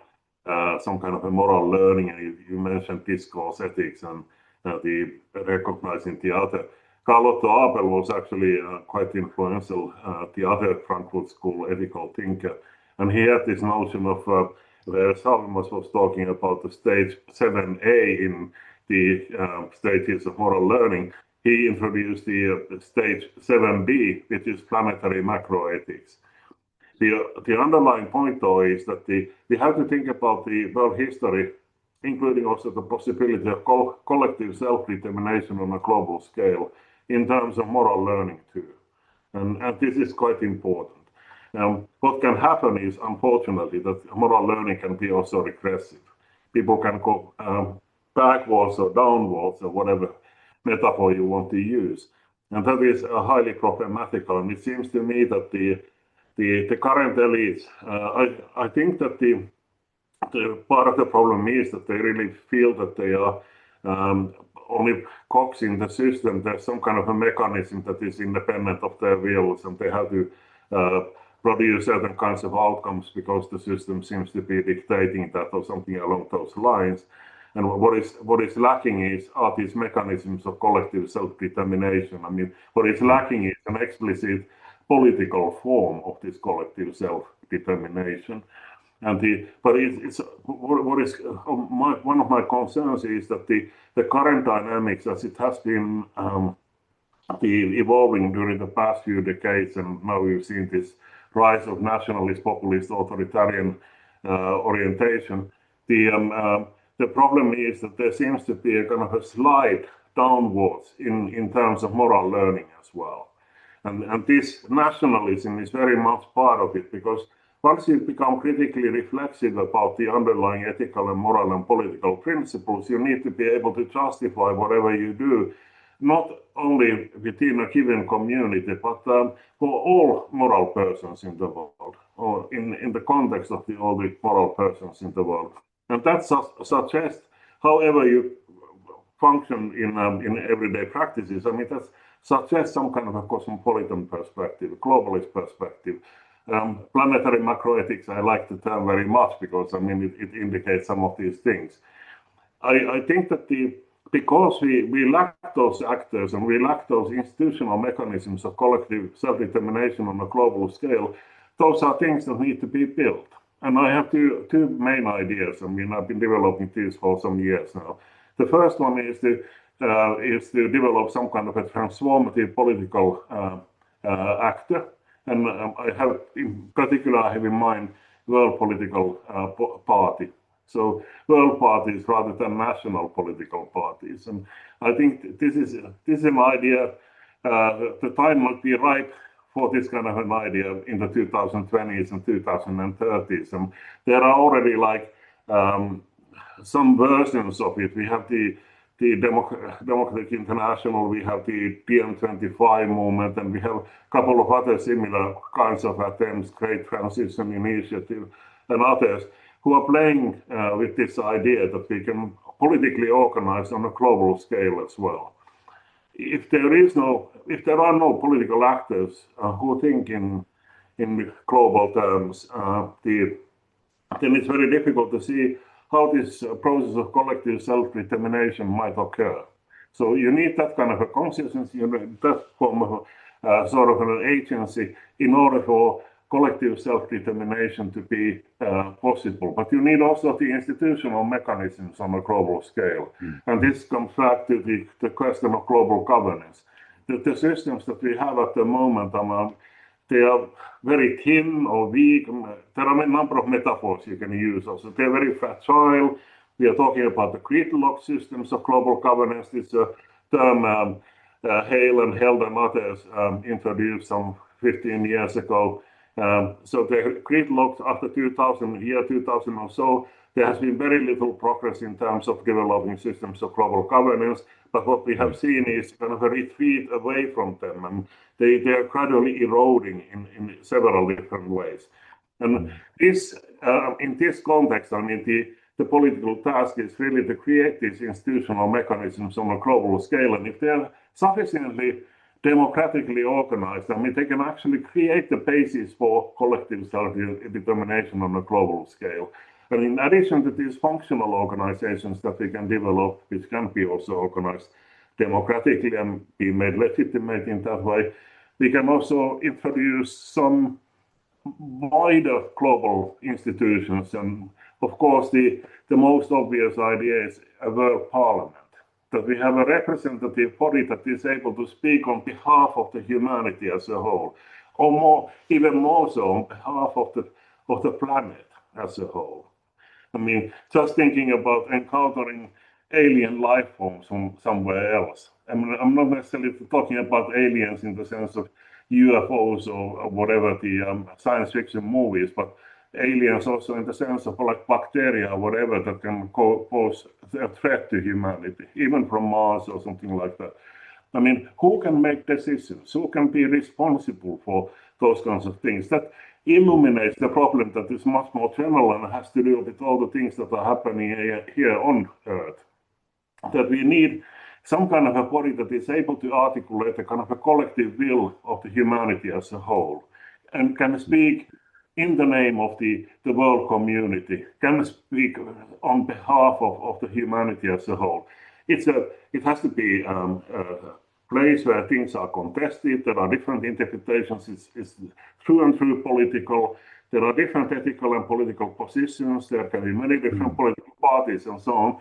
some kind of a moral learning. And you mentioned discourse ethics and the recognizing the other. Carl Otto Abel was actually quite influential, the other Frankfurt School ethical thinker. And he had this notion of where Habermas was talking about the stage 7A in the stages of moral learning. He introduced the stage 7B, which is planetary macroethics. The underlying point, though, is that we have to think about the world history, including also the possibility of collective self-determination on a global scale in terms of moral learning too. And this is quite important. What can happen is, unfortunately, that moral learning can be also regressive. People can go backwards or downwards or whatever metaphor you want to use. And that is highly problematical. And it seems to me that the current elites, I think that the part of the problem is that they really feel that they are only cogs in the system. There's some kind of a mechanism that is independent of their wills, and they have to produce certain kinds of outcomes because the system seems to be dictating that or something along those lines. And what is lacking are these mechanisms of collective self-determination. I mean, what is lacking is an explicit political form of this collective self-determination. And one of my concerns is that the current dynamics, as it has been evolving during the past few decades, and now we've seen this rise of nationalist, populist, authoritarian orientation. The problem is that there seems to be a kind of a slide downwards in terms of moral learning as well. And this nationalism is very much part of it, because once you become critically reflexive about the underlying ethical and moral and political principles, you need to be able to justify whatever you do, not only within a given community, but for all moral persons in the world, or in the context of all the moral persons in the world. And that suggests, however you function in everyday practices, I mean, that suggests some kind of a cosmopolitan perspective, globalist perspective. Planetary macroethics, I like the term very much because, I mean, it indicates some of these things. I think that because we lack those actors and we lack those institutional mechanisms of collective self-determination on a global scale, those are things that need to be built. And I have two main ideas. I mean, I've been developing these for some years now. The first one is to develop some kind of a transformative political actor. And I have, in particular, I have in mind world political party. So world parties rather than national political parties. And I think this is an idea. The time might be ripe for this kind of an idea in the 2020s and 2030s. And there are already like some versions of it. We have the Democratic International, we have the DiEM25 movement, and we have a couple of other similar kinds of attempts, Great Transition Initiative and others, who are playing with this idea that we can politically organize on a global scale as well. If there are no political actors who think in global terms, then it's very difficult to see how this process of collective self-determination might occur. So you need that kind of a consciousness, you need that form of sort of an agency in order for collective self-determination to be possible. But you need also the institutional mechanisms on a global scale. And this comes back to the question of global governance. The systems that we have at the moment, they are very thin or weak. There are a number of metaphors you can use also. They're very fragile. We are talking about the gridlock systems of global governance. This term Hale and Held and others introduced some 15 years ago. So the gridlocked after 2000 or so, there has been very little progress in terms of developing systems of global governance. But what we have seen is kind of a retreat away from them, and they are gradually eroding in several different ways. And this, in this context, I mean, the political task is really to create these institutional mechanisms on a global scale. And if they're sufficiently democratically organized, I mean, they can actually create the basis for collective self-determination on a global scale. And in addition to these functional organizations that we can develop, which can be also organized democratically and be made legitimate in that way, we can also introduce some wider global institutions. And of course, the most obvious idea is a world parliament, that we have a representative body that is able to speak on behalf of the humanity as a whole, or more, even more so on behalf of the planet as a whole. I mean, just thinking about encountering alien life forms from somewhere else. I mean, I'm not necessarily talking about aliens in the sense of UFOs or whatever the science fiction movies, but aliens also in the sense of like bacteria or whatever that can pose a threat to humanity, even from Mars or something like that. I mean, who can make decisions? Who can be responsible for those kinds of things? That illuminates the problem that is much more general and has to do with all the things that are happening here on Earth. That we need some kind of a body that is able to articulate a kind of a collective will of the humanity as a whole, and can speak in the name of the world community, can speak on behalf of the humanity as a whole. It has to be a place where things are contested, there are different interpretations, it's through and through political, there are different ethical and political positions, there can be many different political parties and so on.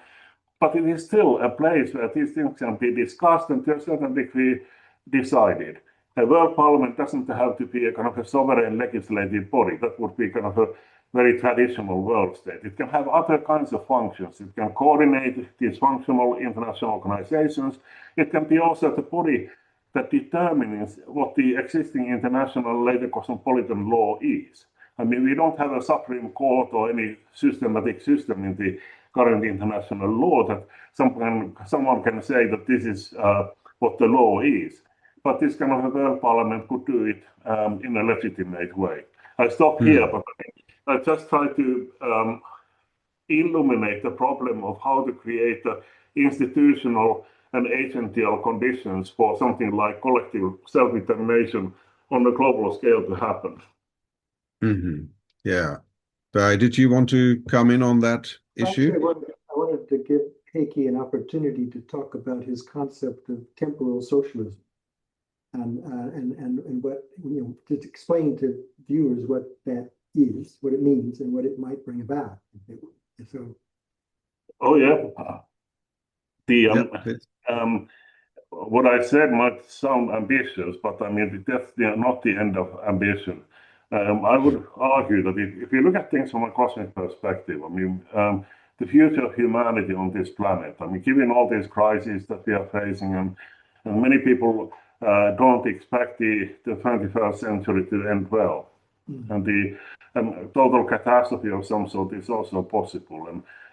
But it is still a place where these things can be discussed and to a certain degree decided. The world parliament doesn't have to be a kind of a sovereign legislative body. That would be kind of a very traditional world state. It can have other kinds of functions. It can coordinate these functional international organizations. It can be also the body that determines what the existing international later cosmopolitan law is. I mean, we don't have a Supreme Court or any systematic system in the current international law that someone can say that this is what the law is. But this kind of a world parliament could do it in a legitimate way. I stop here, but I just try to illuminate the problem of how to create the institutional and agential conditions for something like collective self-determination on a global scale to happen. Yeah. Did you want to come in on that issue? Actually, I wanted to give Heikki an opportunity to talk about his concept of temporal socialism. And what, to explain to viewers what that is, what it means, and what it might bring about. So, oh yeah, what I said might sound ambitious, but I mean that's not the end of ambition. I would argue that if you look at things from a cosmic perspective, I mean, the future of humanity on this planet, I mean, given all these crises that we are facing, and many people don't expect the 21st century to end well. And the total catastrophe of some sort is also possible.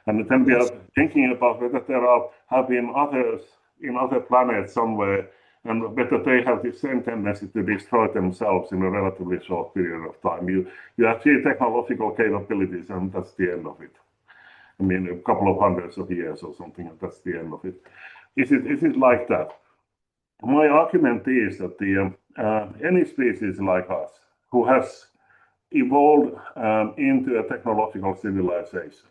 And then we are thinking about whether there have been others in other planets somewhere, and whether they have the same tendency to destroy themselves in a relatively short period of time. You achieve technological capabilities, and that's the end of it. I mean, a couple of hundreds of years or something, and that's the end of it. Is it like that? My argument is that any species like us who has evolved into a technological civilization,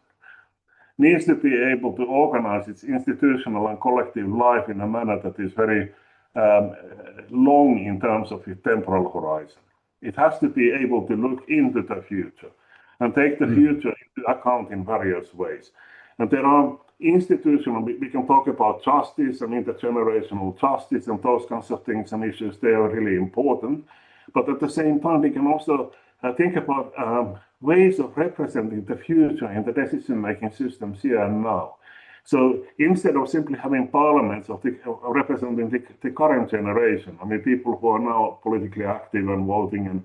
needs to be able to organize its institutional and collective life in a manner that is very long in terms of its temporal horizon. It has to be able to look into the future and take the future into account in various ways. And there are institutional, we can talk about justice and intergenerational justice and those kinds of things and issues. They are really important. But at the same time, we can also think about ways of representing the future in the decision-making systems here and now. So instead of simply having parliaments representing the current generation, I mean, people who are now politically active and voting and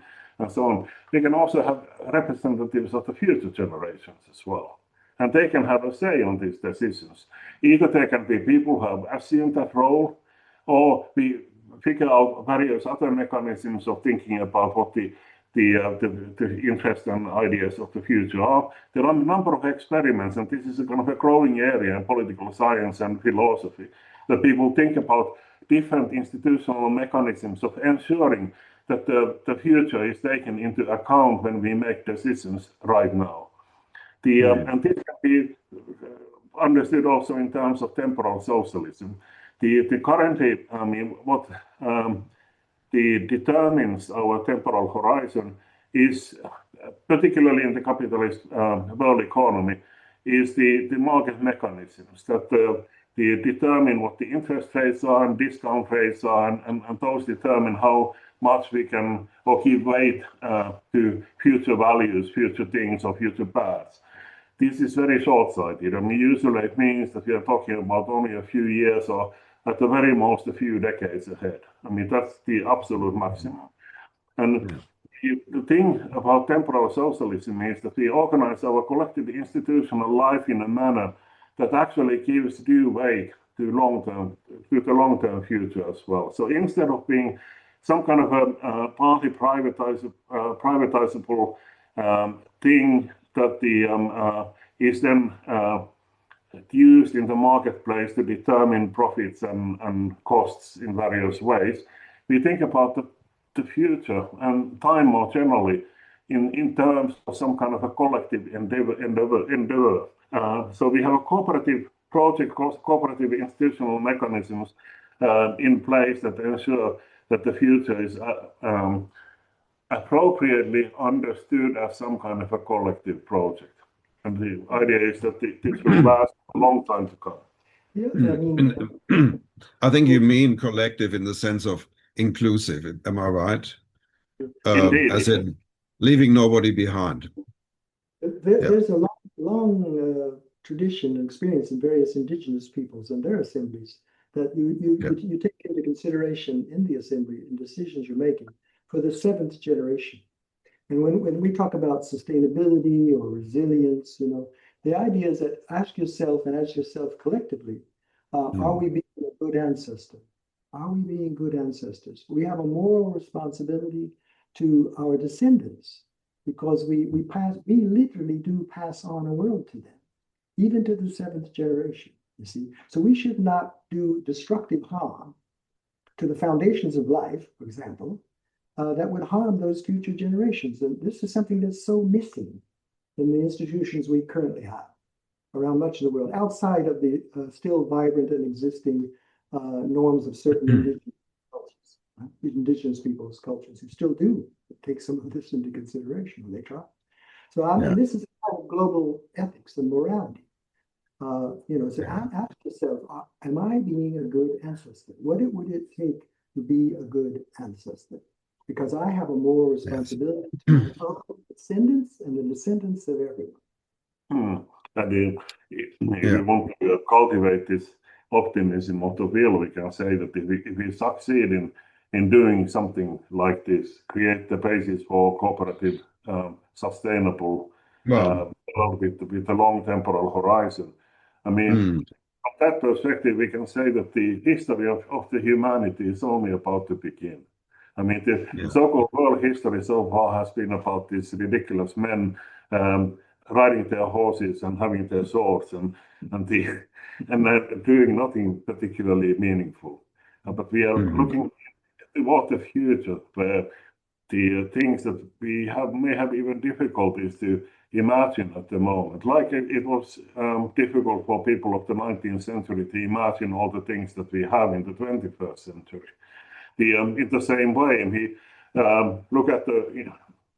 so on, we can also have representatives of the future generations as well. And they can have a say on these decisions. Either they can be people who have assumed that role, or we figure out various other mechanisms of thinking about what the interests and ideas of the future are. There are a number of experiments, and this is a kind of a growing area in political science and philosophy, that people think about different institutional mechanisms of ensuring that the future is taken into account when we make decisions right now. And this can be understood also in terms of temporal socialism. The currently, I mean, what determines our temporal horizon is, particularly in the capitalist world economy, is the market mechanisms that determine what the interest rates are and discount rates are, and those determine how much we can or give weight to future values, future things, or future paths. This is very short-sighted. I mean, usually it means that we are talking about only a few years or at the very most a few decades ahead. I mean, that's the absolute maximum. And the thing about temporal socialism is that we organize our collective institutional life in a manner that actually gives due weight to the long-term future as well. So instead of being some kind of a partly privatizable thing that is then used in the marketplace to determine profits and costs in various ways, we think about the future and time more generally in terms of some kind of a collective endeavor. So we have a cooperative project, cooperative institutional mechanisms in place that ensure that the future is appropriately understood as some kind of a collective project. And the idea is that this will last a long time to come. Yeah, I mean, I think you mean collective in the sense of inclusive. Am I right? Indeed. As in leaving nobody behind. There's a long tradition and experience in various indigenous peoples and their assemblies that you take into consideration in the assembly and decisions you're making for the seventh generation. And when we talk about sustainability or resilience, you know, the idea is that ask yourself collectively, are we being a good ancestor? Are we being good ancestors? We have a moral responsibility to our descendants because we literally do pass on a world to them, even to the seventh generation, you see. So we should not do destructive harm to the foundations of life, for example, that would harm those future generations. And this is something that's so missing in the institutions we currently have around much of the world, outside of the still vibrant and existing norms of certain indigenous cultures, right? Indigenous people's cultures who still do take some of this into consideration when they try. So and this is a kind of global ethics and morality. You know, so ask yourself, am I being a good ancestor? What would it take to be a good ancestor? Because I have a moral responsibility to our descendants and the descendants of everyone. And if we want to cultivate this optimism of the will, we can say that if we succeed in doing something like this, create the basis for cooperative, sustainable, with a long temporal horizon. I mean, from that perspective, we can say that the history of the humanity is only about to begin. I mean, the so-called world history so far has been about these ridiculous men riding their horses and having their swords and doing nothing particularly meaningful. But we are looking toward the future where the things that we may have even difficulties to imagine at the moment. Like it was difficult for people of the 19th century to imagine all the things that we have in the 21st century. In the same way, we look at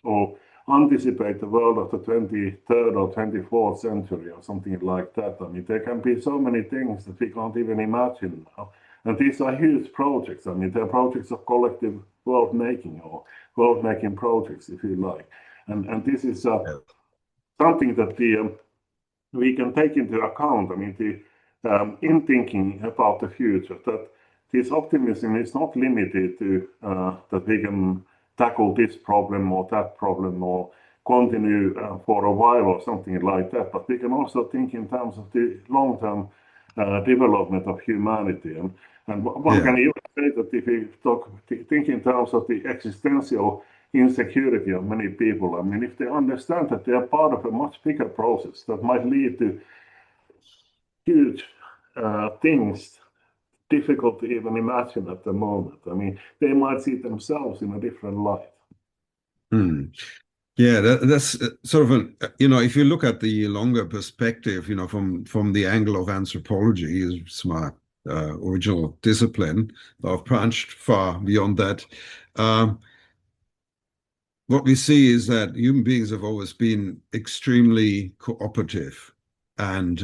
or anticipate the world of the 23rd or 24th century or something like that. I mean, there can be so many things that we can't even imagine now. And these are huge projects. I mean, they're projects of collective world making or world making projects, if you like. And this is something that we can take into account. I mean, in thinking about the future, that this optimism is not limited to that we can tackle this problem or that problem or continue for a while or something like that, but we can also think in terms of the long-term development of humanity. And one can even say that if we think in terms of the existential insecurity of many people, I mean, if they understand that they are part of a much bigger process that might lead to huge things difficult to even imagine at the moment. I mean, they might see themselves in a different light. Yeah, that's sort of if you look at the longer perspective, from the angle of anthropology, is my original discipline. I've branched far beyond that. What we see is that human beings have always been extremely cooperative, and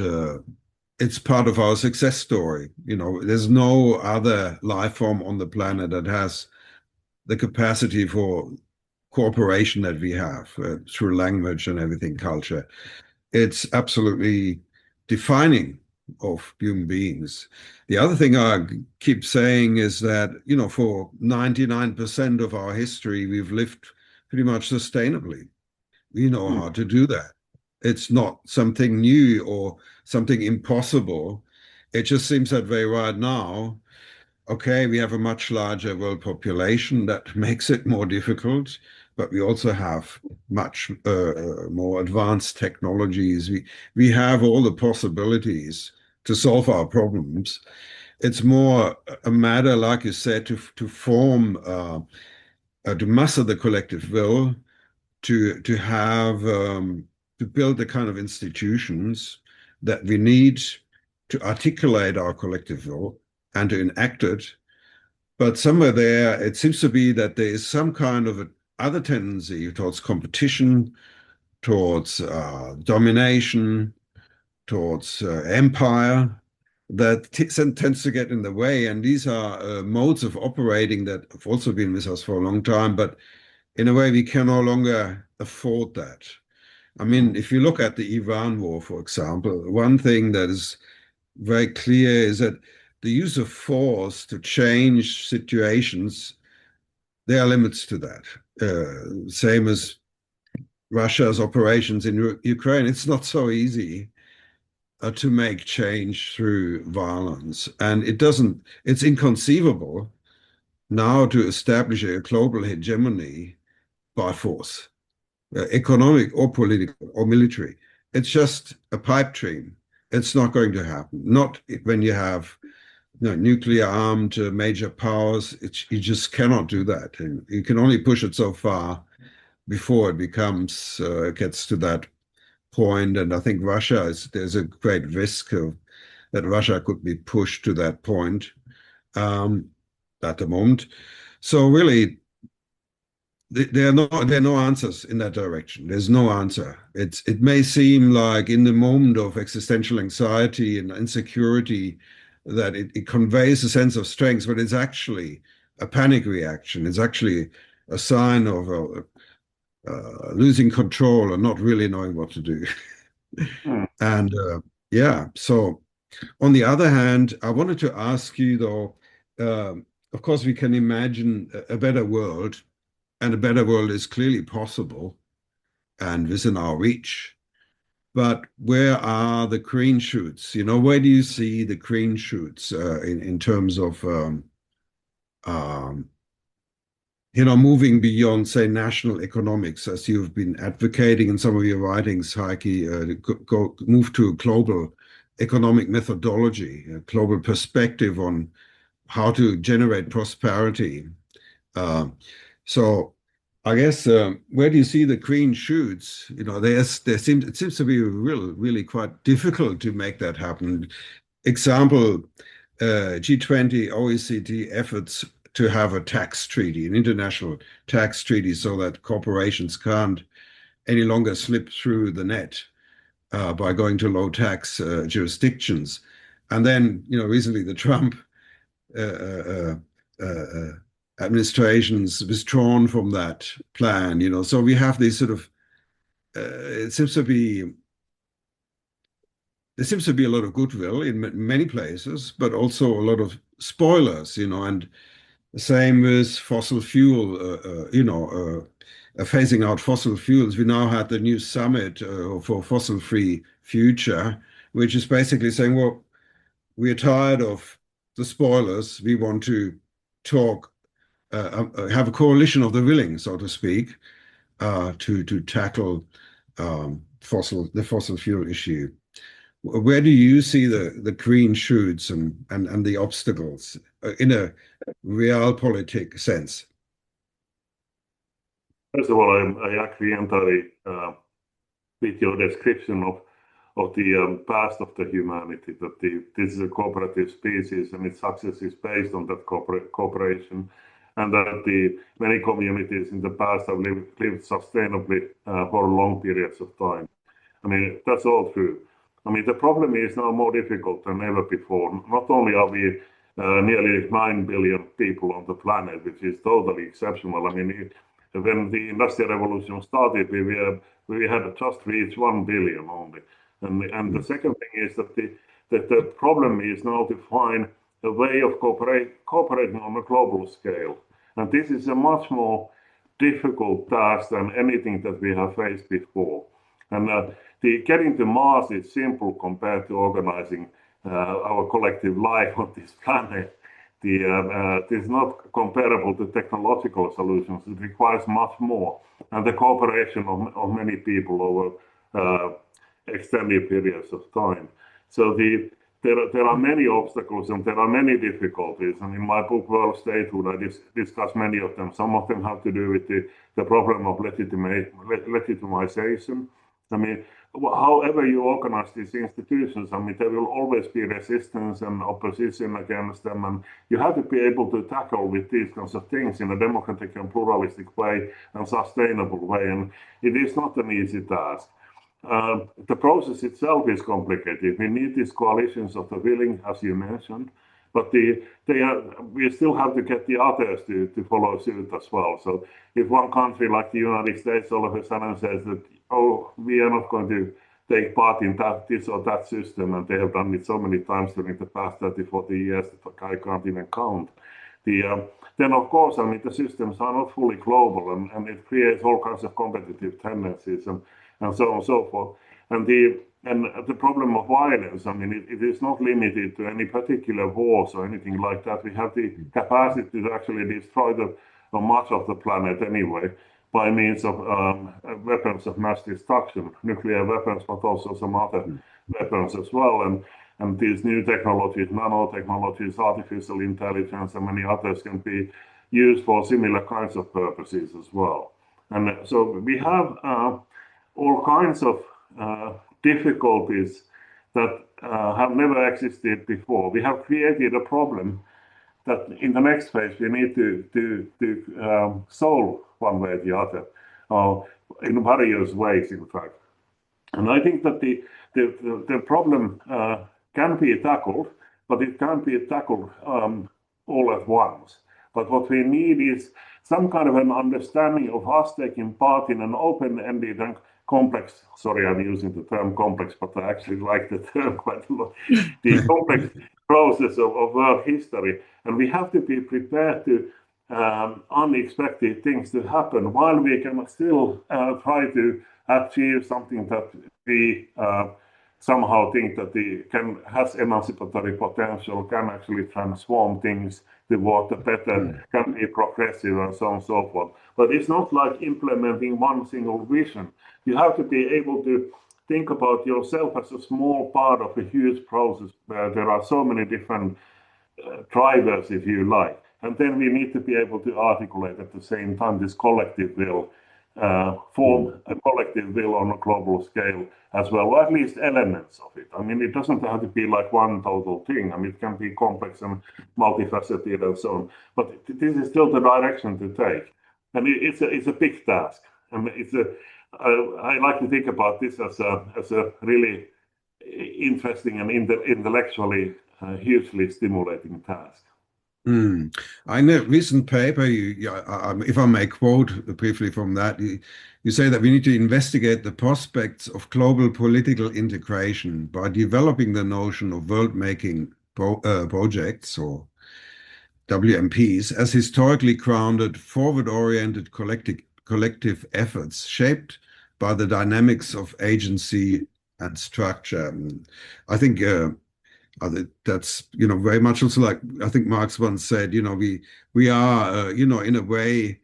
it's part of our success story. There's no other life form on the planet that has the capacity for cooperation that we have through language and everything, culture. It's absolutely defining of human beings. The other thing I keep saying is that, for 99% of our history, we've lived pretty much sustainably. We know how to do that. It's not something new or something impossible. It just seems that way right now. Okay, we have a much larger world population that makes it more difficult, but we also have much more advanced technologies. We have all the possibilities to solve our problems. It's more a matter, like you said, to form, to muster the collective will, to have to build the kind of institutions that we need to articulate our collective will and to enact it. But somewhere there, it seems to be that there is some kind of other tendency towards competition, towards domination, towards empire, that tends to get in the way. And these are modes of operating that have also been with us for a long time, but in a way we can no longer afford that. I mean, if you look at the Iran war, for example, one thing that is very clear is that the use of force to change situations, there are limits to that. Same as Russia's operations in Ukraine. It's not so easy to make change through violence. And it's inconceivable now to establish a global hegemony by force, economic or political or military. It's just a pipe dream. It's not going to happen. Not when you have nuclear armed major powers. You just cannot do that. And you can only push it so far before it gets to that point. And I think there's a great risk that Russia could be pushed to that point at the moment. So really, there are no answers in that direction. There's no answer. It may seem like in the moment of existential anxiety and insecurity that it conveys a sense of strength, but it's actually a panic reaction. It's actually a sign of losing control and not really knowing what to do. And so on the other hand, I wanted to ask you though, of course we can imagine a better world, and a better world is clearly possible and within our reach. But where are the green shoots? Where do you see the green shoots in terms of moving beyond, say, national economics, as you've been advocating in some of your writings, Heikki, move to a global economic methodology, a global perspective on how to generate prosperity. So I guess where do you see the green shoots? You know, it seems to be really quite difficult to make that happen. Example, G20, OECD efforts to have a tax treaty, an international tax treaty, so that corporations can't any longer slip through the net by going to low tax jurisdictions. And then, you know, recently the Trump administration's withdrawn from that plan, you know. So we have these sort of, it seems to be, there seems to be a lot of goodwill in many places, but also a lot of spoilers, you know, and the same with fossil fuel, phasing out fossil fuels. We now had the new summit for fossil-free future, which is basically saying, well, we're tired of the spoilers. We want to talk, have a coalition of the willing, so to speak, to tackle the fossil fuel issue. Where do you see the green shoots and the obstacles in a realpolitik sense? First of all, I agree entirely with your description of the past of the humanity, that this is a cooperative species and its success is based on that cooperation, and that the many communities in the past have lived sustainably for long periods of time. I mean, that's all true. I mean, the problem is now more difficult than ever before. Not only are we nearly 9 billion people on the planet, which is totally exceptional. I mean, when the Industrial Revolution started, we had just reached 1 billion only. And the second thing is that the problem is now to find a way of cooperating on a global scale. And this is a much more difficult task than anything that we have faced before. And getting to Mars is simple compared to organizing our collective life on this planet. It is not comparable to technological solutions. It requires much more, and the cooperation of many people over extended periods of time. So there are many obstacles and there are many difficulties. And in my book, World Statehood, I discuss many of them. Some of them have to do with the problem of legitimization. I mean, however you organize these institutions, I mean, there will always be resistance and opposition against them, and you have to be able to tackle with these kinds of things in a democratic and pluralistic way and sustainable way, and it is not an easy task. The process itself is complicated. We need these coalitions of the willing, as you mentioned, but we still have to get the others to follow suit as well. So if one country like the United States all of a sudden says that, oh, we are not going to take part in this or that system, and they have done it so many times during the past 30, 40 years that I can't even count. Then, of course, I mean, the systems are not fully global, and it creates all kinds of competitive tendencies and so on and so forth. And the problem of violence, I mean, it is not limited to any particular wars or anything like that. We have the capacity to actually destroy much of the planet anyway, by means of weapons of mass destruction, nuclear weapons, but also some other weapons as well. And these new technologies, nanotechnologies, artificial intelligence, and many others can be used for similar kinds of purposes as well. And so we have all kinds of difficulties that have never existed before. We have created a problem that in the next phase we need to solve one way or the other, in various ways, in fact. And I think that the problem can be tackled, but it can't be tackled all at once. But what we need is some kind of an understanding of us taking part in an open-ended and complex, sorry, I'm using the term complex, but I actually like the term quite a lot, the complex process of world history. And we have to be prepared to unexpected things to happen while we can still try to achieve something that we somehow think that has emancipatory potential, can actually transform things toward the better, can be progressive and so on and so forth. But it's not like implementing one single vision. You have to be able to think about yourself as a small part of a huge process where there are so many different drivers, if you like. And then we need to be able to articulate at the same time this collective will, form a collective will on a global scale as well, or at least elements of it. I mean, it doesn't have to be like one total thing. I mean, it can be complex and multifaceted and so on. But this is still the direction to take. And it's a big task. And I like to think about this as a really interesting and intellectually hugely stimulating task. In a recent paper, if I may quote briefly from that, you say that we need to investigate the prospects of global political integration by developing the notion of world-making projects, or WMPs, as historically grounded, forward-oriented collective efforts shaped by the dynamics of agency and structure. I think that's very much also like I think Marx once said. We are in a way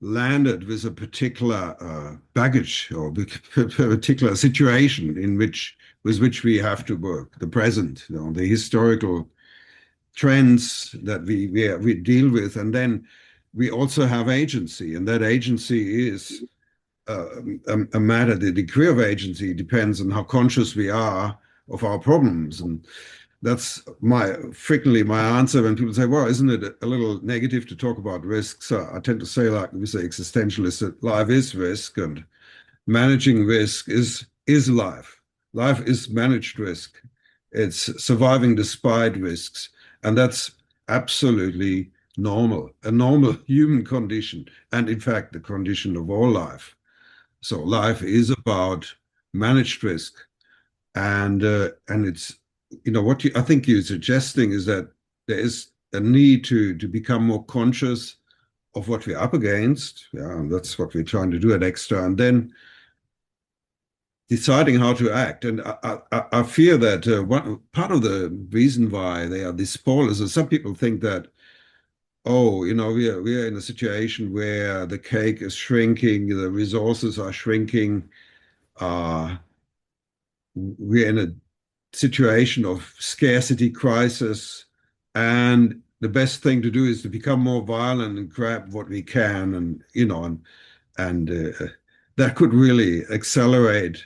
landed with a particular baggage or a particular situation with which we have to work. The present, the historical trends that we deal with, and then we also have agency, and that agency is a matter. The degree of agency depends on how conscious we are of our problems, and that's frequently my answer when people say, "Well, isn't it a little negative to talk about risks?" So I tend to say, like we say, existentialists, that life is risk, and managing risk is life. Life is managed risk. It's surviving despite risks, and that's absolutely normal, a normal human condition, and in fact, the condition of all life. So life is about managed risk. And it's what I think you're suggesting is that there is a need to become more conscious of what we're up against. Yeah, that's what we're trying to do at Extra, and then deciding how to act. And I fear that one part of the reason why they are this small is that some people think that, we are in a situation where the cake is shrinking, the resources are shrinking. We're in a situation of scarcity crisis, and the best thing to do is to become more violent and grab what we can, and that could really accelerate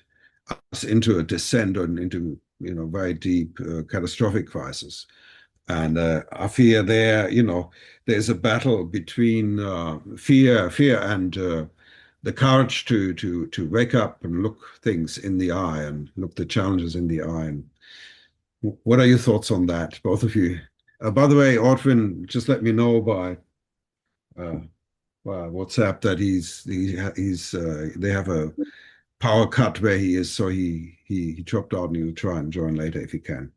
us into a descent and into very deep catastrophic crisis. And I fear there's a battle between fear and the courage to wake up and look things in the eye and look the challenges in the eye. And what are your thoughts on that, both of you? By the way, Ortiwn, just let me know by WhatsApp that they have a power cut where he is, so he dropped out, and he'll try and join later if he can.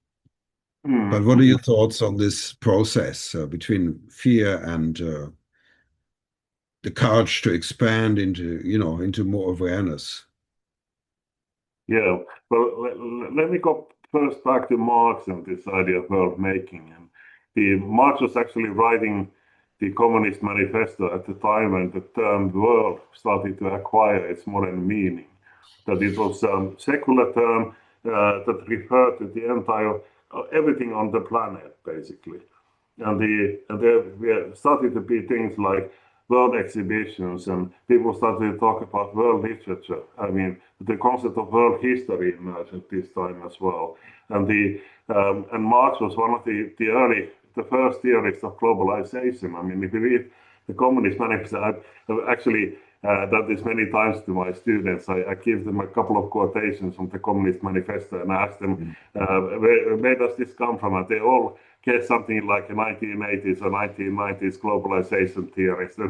But what are your thoughts on this process between fear and the courage to expand into more awareness? Yeah, well, let me go first back to Marx and this idea of world making. And Marx was actually writing the Communist Manifesto at the time when the term world started to acquire its modern meaning. That it was a secular term that referred to the entire everything on the planet, basically. And there started to be things like world exhibitions, and people started to talk about world literature. I mean, the concept of world history emerged at this time as well. And and Marx was one of the first theorists of globalization. I mean, if you read the Communist Manifesto, I've actually done this many times to my students. I give them a couple of quotations from the Communist Manifesto and ask them, where does this come from? And they all get something like a 1980s or 1990s globalization theorist.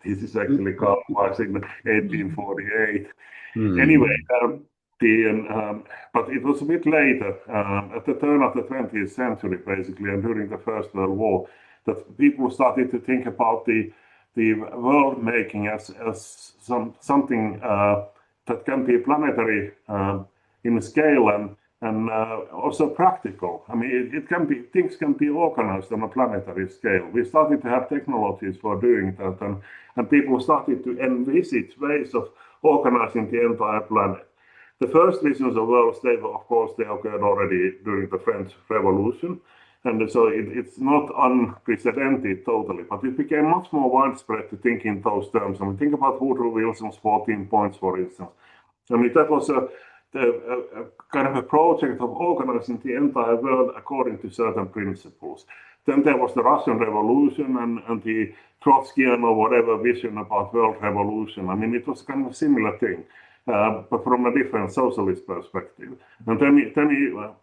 This is actually Karl Marx in 1848. Anyway, but it was a bit later, at the turn of the 20th century, basically, and during the First World War, that people started to think about the world making as something that can be planetary in scale and also practical. I mean, things can be organized on a planetary scale. We started to have technologies for doing that, and people started to envisage ways of organizing the entire planet. The first visions of world state, of course, they occurred already during the French Revolution, And so it's not unprecedented totally, but it became much more widespread to think in those terms. I mean, think about Woodrow Wilson's 14 points, for instance. I mean, that was a kind of a project of organizing the entire world according to certain principles. Then there was the Russian Revolution and the Trotskyian or whatever vision about world revolution. I mean, it was kind of a similar thing, but from a different socialist perspective. And then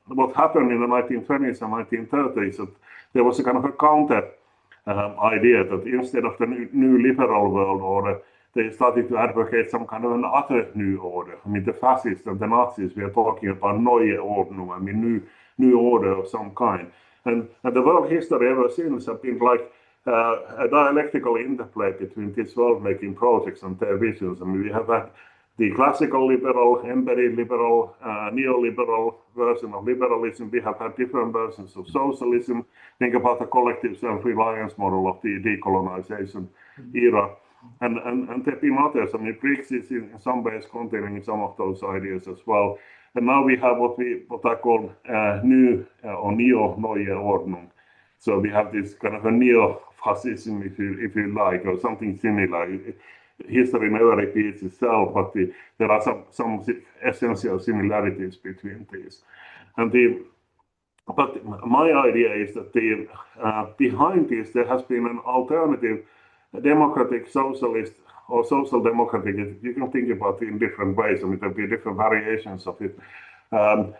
what happened in the 1920s and 1930s, that there was a kind of a counter idea that instead of the new liberal world order, they started to advocate some kind of an other new order. I mean, the fascists and the Nazis were talking about neue Ordnung, I mean, new order of some kind. And the world history ever since has been like a dialectical interplay between these world-making projects and their visions. I mean, we have had the classical liberal, embedded liberal, neoliberal version of liberalism. We have had different versions of socialism. Think about the collective self-reliance model of the decolonization era. And there have been others. I mean, Greeks is in some ways containing some of those ideas as well. And now we have what I call new or neo-neue Ordnung. So we have this kind of a neo-fascism, if you like, or something similar. History never repeats itself, but there are some essential similarities between these. But my idea is that behind this there has been an alternative democratic socialist or social democratic. You can think about it in different ways. I mean, there'll be different variations of it.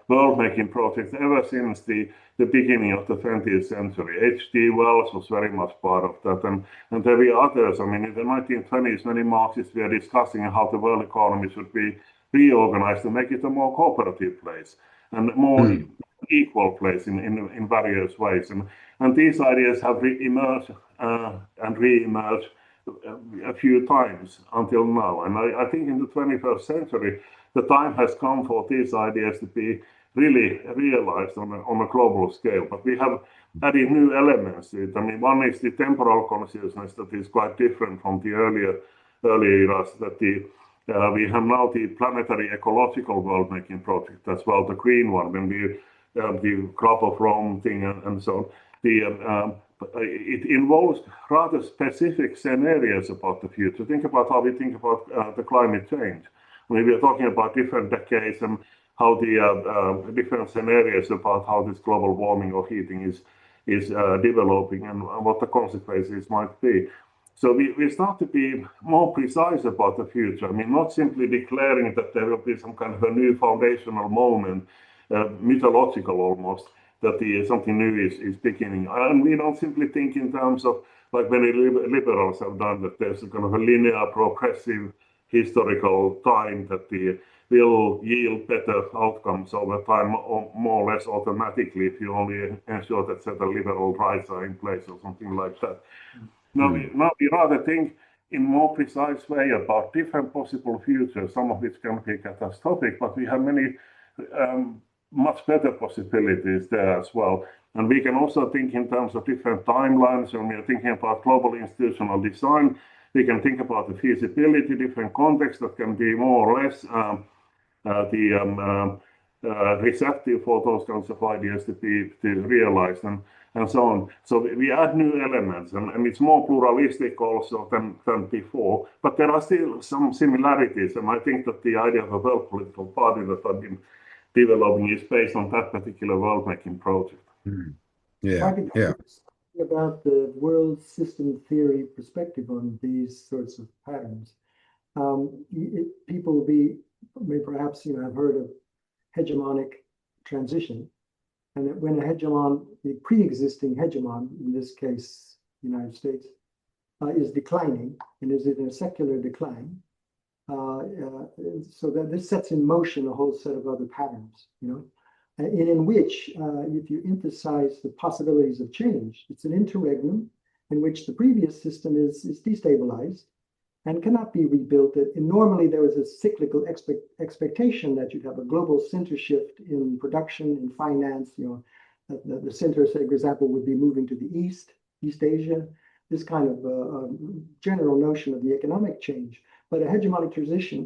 World-making projects ever since the beginning of the 20th century. H.G. Wells was very much part of that, and there were others. I mean, in the 1920s, many Marxists were discussing how the world economy should be reorganized to make it a more cooperative place and more equal place in various ways. And these ideas have emerged and re-emerged a few times until now. And I think in the 21st century, the time has come for these ideas to be really realized on a global scale. But we have added new elements to it. I mean, one is the temporal consciousness that is quite different from the earlier eras, that we have now the planetary ecological world-making project as well, the green one, when we the Club of Rome thing and so on. It involves rather specific scenarios about the future. Think about how we think about the climate change. I mean, we are talking about different decades and how the different scenarios about how this global warming or heating is developing and what the consequences might be. So we start to be more precise about the future. I mean, not simply declaring that there will be some kind of a new foundational moment, mythological almost, that something new is beginning. And we don't simply think in terms of, like many liberals have done, that there's a kind of a linear, progressive, historical time that will yield better outcomes over time, or more or less automatically, if you only ensure that certain liberal rights are in place or something like that. Now we rather think in more precise way about different possible futures, some of which can be catastrophic, but we have many much better possibilities there as well. And we can also think in terms of different timelines. When we are thinking about global institutional design, we can think about the feasibility, different contexts that can be more or less receptive for those kinds of ideas to be realized and so on. So we add new elements, and it's more pluralistic also than before. But there are still some similarities, and I think that the idea of a world political party that I've been developing is based on that particular world-making project. Yeah. About the world system theory perspective on these sorts of patterns. People may perhaps have heard of hegemonic transition, and that when a hegemon, the pre-existing hegemon, in this case, United States, is declining and is in a secular decline, so that this sets in motion a whole set of other patterns, and in which, if you emphasize the possibilities of change, it's an interregnum in which the previous system is destabilized and cannot be rebuilt. And normally there was a cyclical expectation that you'd have a global center shift in production, in finance, the center, say, for example, would be moving to the East Asia, this kind of general notion of the economic change. But a hegemonic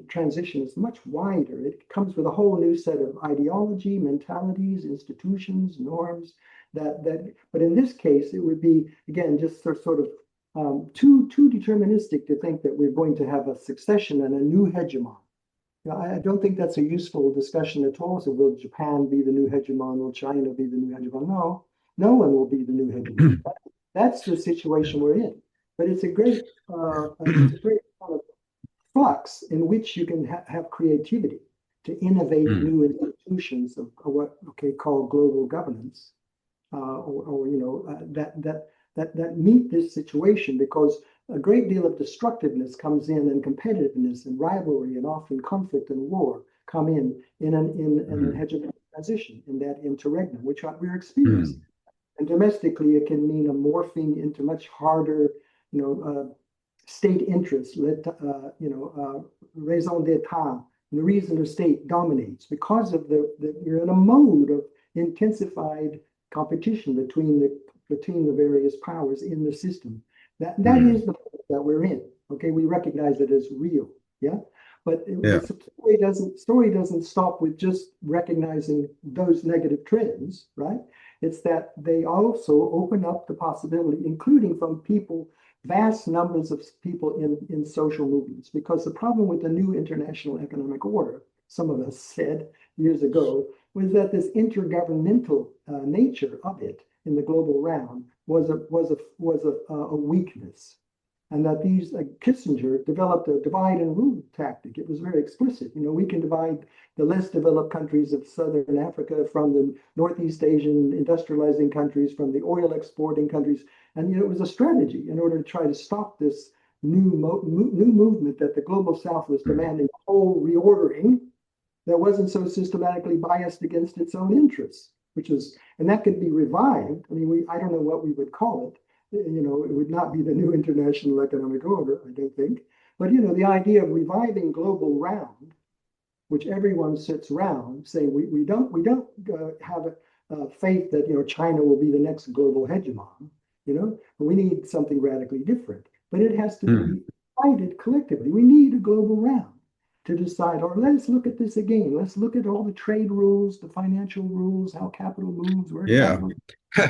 transition is much wider. It comes with a whole new set of ideology, mentalities, institutions, norms. But in this case, it would be, again, just sort of too deterministic to think that we're going to have a succession and a new hegemon. I don't think that's a useful discussion at all. So will Japan be the new hegemon? Will China be the new hegemon? No, no one will be the new hegemon. That's the situation we're in. But it's a great kind of flux in which you can have creativity to innovate new institutions of what called global governance, that meet this situation, because a great deal of destructiveness comes in, and competitiveness and rivalry and often conflict and war come in a hegemonic transition, in that interregnum, which we're experiencing. And domestically, it can mean a morphing into much harder, state interests, raison d'etat, the reason the state dominates, because of you're in a mode of intensified competition between the various powers in the system. That is the point that we're in. Okay, we recognize it as real. Yeah, but the story doesn't stop with just recognizing those negative trends, right? It's that they also open up the possibility, including from vast numbers of people in social movements. Because the problem with the new international economic order, some of us said years ago, was that this intergovernmental nature of it in the global round was a weakness, and that Kissinger developed a divide and rule tactic. It was very explicit. We can divide the less developed countries of Southern Africa from the Northeast Asian industrializing countries, from the oil exporting countries, and it was a strategy in order to try to stop this new movement that the global South was demanding, a whole reordering that wasn't so systematically biased against its own interests. And that could be revived. I mean, I don't know what we would call it. It would not be the new international economic order, I don't think. But, the idea of reviving global round, which everyone sits round saying, we don't have a faith that, China will be the next global hegemon, we need something radically different. But it has to be decided collectively. We need a global round to decide, or let's look at this again. Let's look at all the trade rules, the financial rules, how capital moves.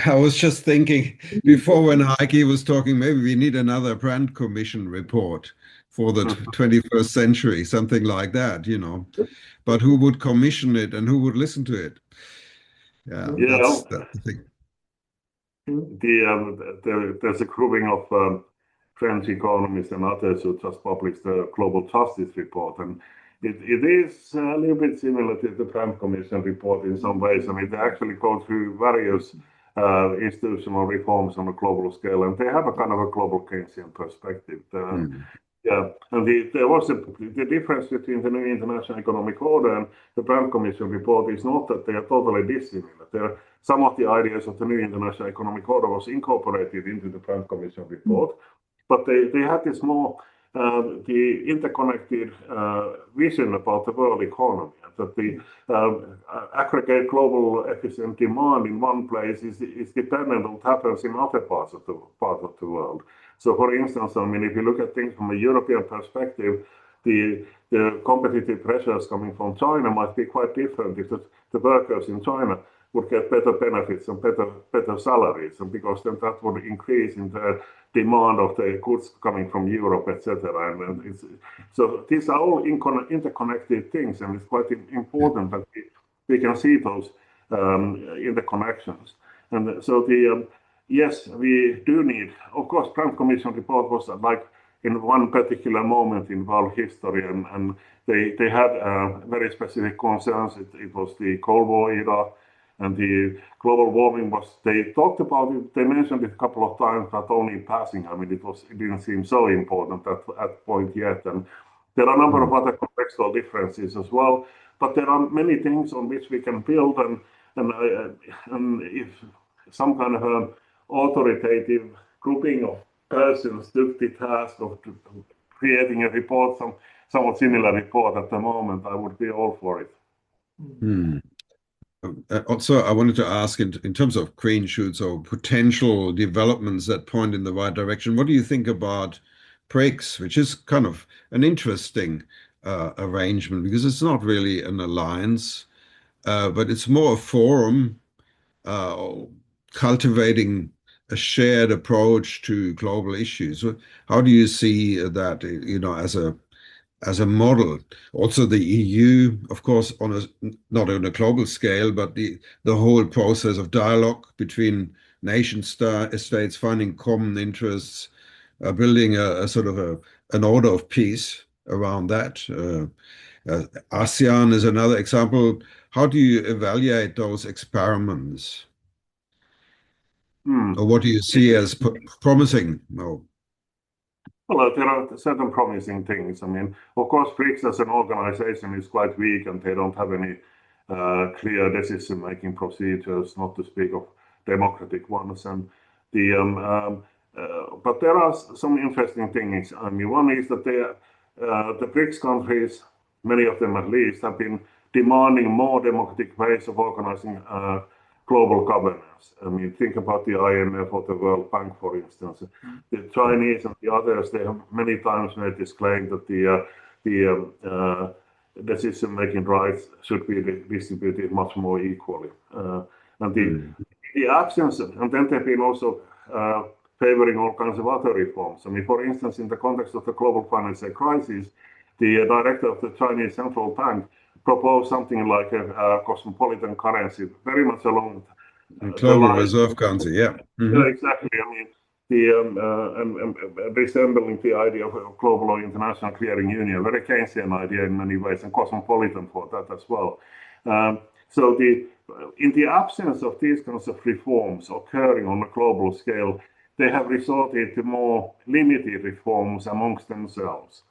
I was just thinking before, when Heikki was talking, maybe we need another Brandt Commission report for the 21st century, something like that, But who would commission it and who would listen to it? That's the thing. There's a grouping of French economists and others who just published the Global Justice Report, and it is a little bit similar to the Brandt Commission report in some ways. I mean, they actually go through various institutional reforms on a global scale, and they have a kind of a global Keynesian perspective. Yeah, and there was the difference between the new international economic order and the Brandt Commission report is not that they are totally dissimilar. Some of the ideas of the new international economic order was incorporated into the Brandt Commission report, but they had this more the interconnected vision about the world economy, that the aggregate global efficient demand in one place is dependent on what happens in other parts of the world. So, for instance, I mean, if you look at things from a European perspective, the competitive pressures coming from China might be quite different if the workers in China would get better benefits and better salaries, and because then that would increase in the demand of the goods coming from Europe, etc. And so these are all interconnected things, and it's quite important that we can see those interconnections. And so yes, we do need, of course, Brandt Commission report was like in one particular moment in world history, and they had very specific concerns. It was the Cold War era, and the global warming they talked about it, they mentioned it a couple of times, but only in passing. I mean, it didn't seem so important at that point yet. And there are a number of other contextual differences as well, but there are many things on which we can build, and if some kind of an authoritative grouping of persons took the task of creating a report, somewhat similar report at the moment, I would be all for it. Also, I wanted to ask, in terms of green shoots or potential developments that point in the right direction, what do you think about BRICS, which is kind of an interesting arrangement because it's not really an alliance, but it's more a forum cultivating a shared approach to global issues. How do you see that, as a model? Also, the EU, of course, not on a global scale, but the whole process of dialogue between nation states, finding common interests, building a sort of an order of peace around that. ASEAN is another example. How do you evaluate those experiments? Or what do you see as promising? Well, there are certain promising things. I mean, of course, BRICS as an organization is quite weak, and they don't have any clear decision-making procedures, not to speak of democratic ones. And but there are some interesting things. I mean, one is that the BRICS countries, many of them at least, have been demanding more democratic ways of organizing global governance. I mean, think about the IMF or the World Bank, for instance. The Chinese and the others, they have many times made this claim that the decision-making rights should be distributed much more equally. And the absence, and then they've been also favoring all kinds of other reforms. I mean, for instance, in the context of the global financial crisis, the director of the Chinese Central Bank proposed something like a cosmopolitan currency, very much along global reserve currency, yeah. Yeah, exactly. I mean, resembling the idea of a global or international clearing union, very Keynesian idea in many ways, and cosmopolitan for that as well. So in the absence of these kinds of reforms occurring on a global scale, they have resorted to more limited reforms amongst themselves.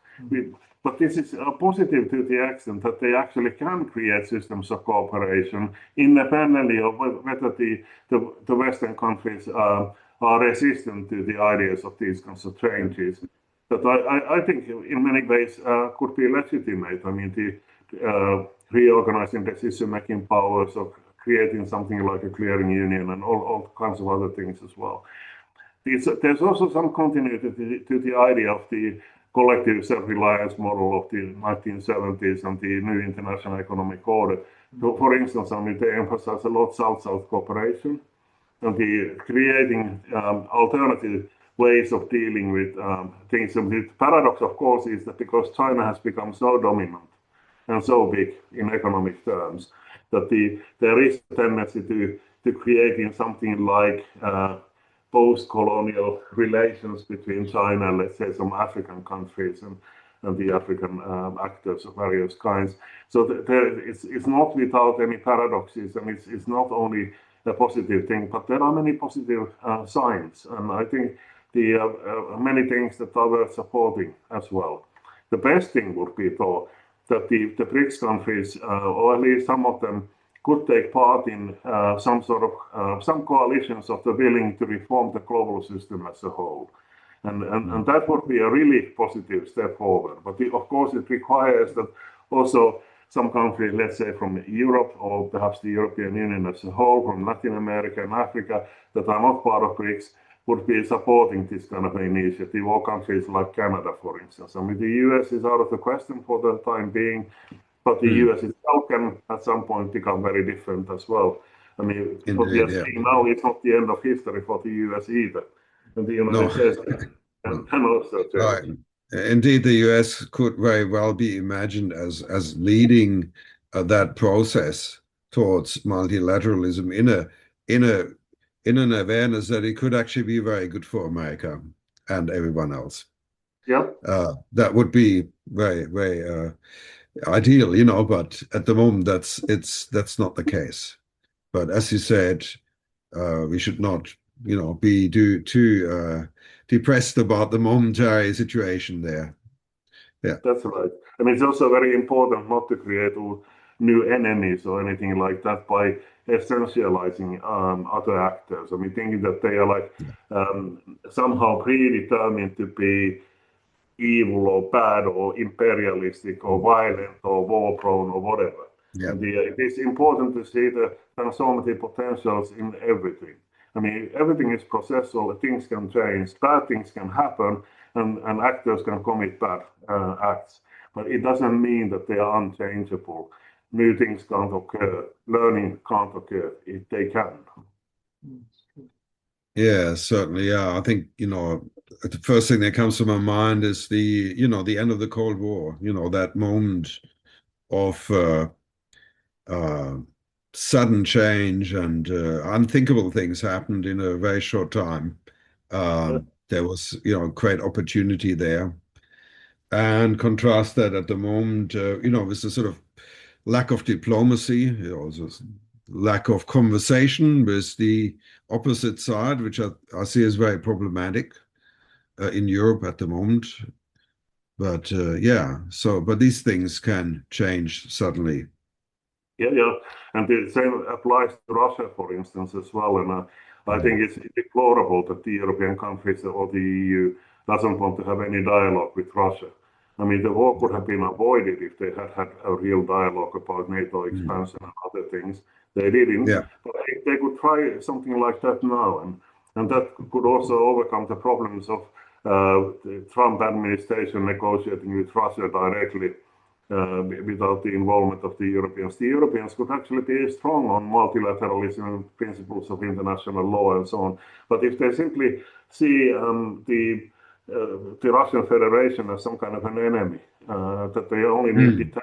But this is positive to the extent that they actually can create systems of cooperation independently of whether the Western countries are resistant to the ideas of these kinds of changes. That I think in many ways could be legitimate. I mean, the reorganizing decision-making powers of creating something like a clearing union and all kinds of other things as well. There's also some continuity to the idea of the collective self-reliance model of the 1970s and the new international economic order. So, for instance, I mean, they emphasize a lot South-South cooperation and the creating alternative ways of dealing with things. And the paradox, of course, is that because China has become so dominant and so big in economic terms, that there is a tendency to creating something like post-colonial relations between China and, let's say, some African countries and the African actors of various kinds. So it's not without any paradoxes, and it's not only a positive thing, but there are many positive signs, and I think the many things that are worth supporting as well. The best thing would be, though, that the BRICS countries, or at least some of them, could take part in some sort of some coalitions of the willing to reform the global system as a whole, and that would be a really positive step forward. But of course, it requires that also some countries, let's say from Europe or perhaps the European Union as a whole, from Latin America and Africa that are not part of BRICS, would be supporting this kind of initiative, or countries like Canada, for instance. I mean, the US is out of the question for the time being, but the US itself can at some point become very different as well. I mean, Indeed, what we are seeing now is not the end of history for the US either. And the United States can also change. Indeed, the US could very well be imagined as leading that process towards multilateralism in an awareness that it could actually be very good for America and everyone else. Yeah. That would be very, very ideal, but at the moment that's not the case. But as you said, we should not, be too depressed about the momentary situation there. Yeah, that's right. I mean, it's also very important not to create new enemies or anything like that by essentializing other actors. I mean, thinking that they are like somehow predetermined to be evil or bad or imperialistic or violent or war-prone or whatever. Yeah. And it is important to see the transformative potentials in everything. I mean, everything is processual, things can change, bad things can happen, and actors can commit bad acts. But it doesn't mean that they are unchangeable. New things can't occur, learning can't occur, if they can. Yeah, certainly. Yeah, I think, the first thing that comes to my mind is the end of the Cold War, that moment of sudden change and unthinkable things happened in a very short time. There was, great opportunity there. And contrast that at the moment, with the sort of lack of diplomacy, this lack of conversation with the opposite side, which I see as very problematic in Europe at the moment. But but these things can change suddenly. Yeah, and the same applies to Russia, for instance, as well. And I think it's deplorable that the European countries or the EU doesn't want to have any dialogue with Russia. I mean, the war could have been avoided if they had had a real dialogue about NATO expansion and other things. They didn't, but they could try something like that now, and that could also overcome the problems of the Trump administration negotiating with Russia directly without the involvement of the Europeans. The Europeans could actually be strong on multilateralism and principles of international law and so on. But if they simply see the Russian Federation as some kind of an enemy, that they only need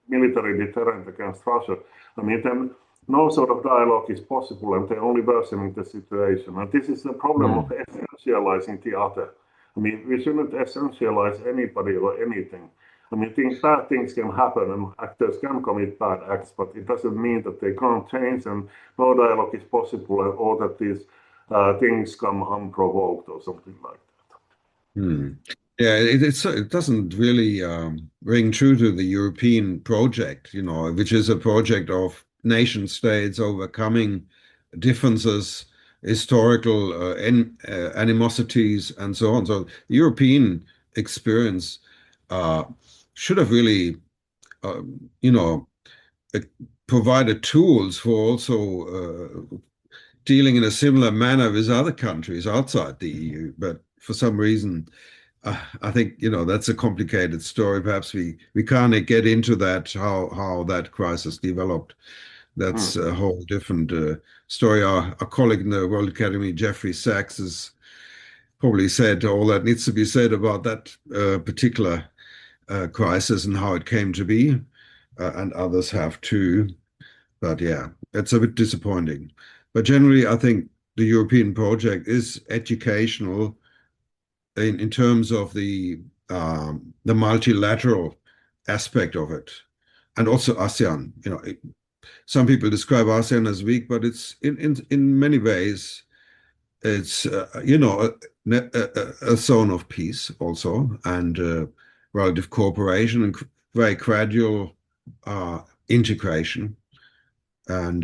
military deterrent against Russia, I mean, then no sort of dialogue is possible, and they're only worsening the situation. And this is the problem of essentializing the other. I mean, we shouldn't essentialize anybody or anything. I mean, bad things can happen and actors can commit bad acts, but it doesn't mean that they can't change and no dialogue is possible, or that these things come unprovoked or something like that. Yeah, it doesn't really ring true to the European project, which is a project of nation states overcoming differences, historical animosities, and so on. So the European experience should have really, provided tools for also dealing in a similar manner with other countries outside the EU. But for some reason, I think, that's a complicated story. Perhaps we can't get into that, how that crisis developed. That's a whole different story. Our colleague in the World Academy, Jeffrey Sachs, has probably said all that needs to be said about that particular crisis and how it came to be, and others have too. But yeah, it's a bit disappointing. But generally, I think the European project is educational in terms of the multilateral aspect of it, and also ASEAN. Some people describe ASEAN as weak, but it's in many ways it's a zone of peace also, and relative cooperation and very gradual integration, and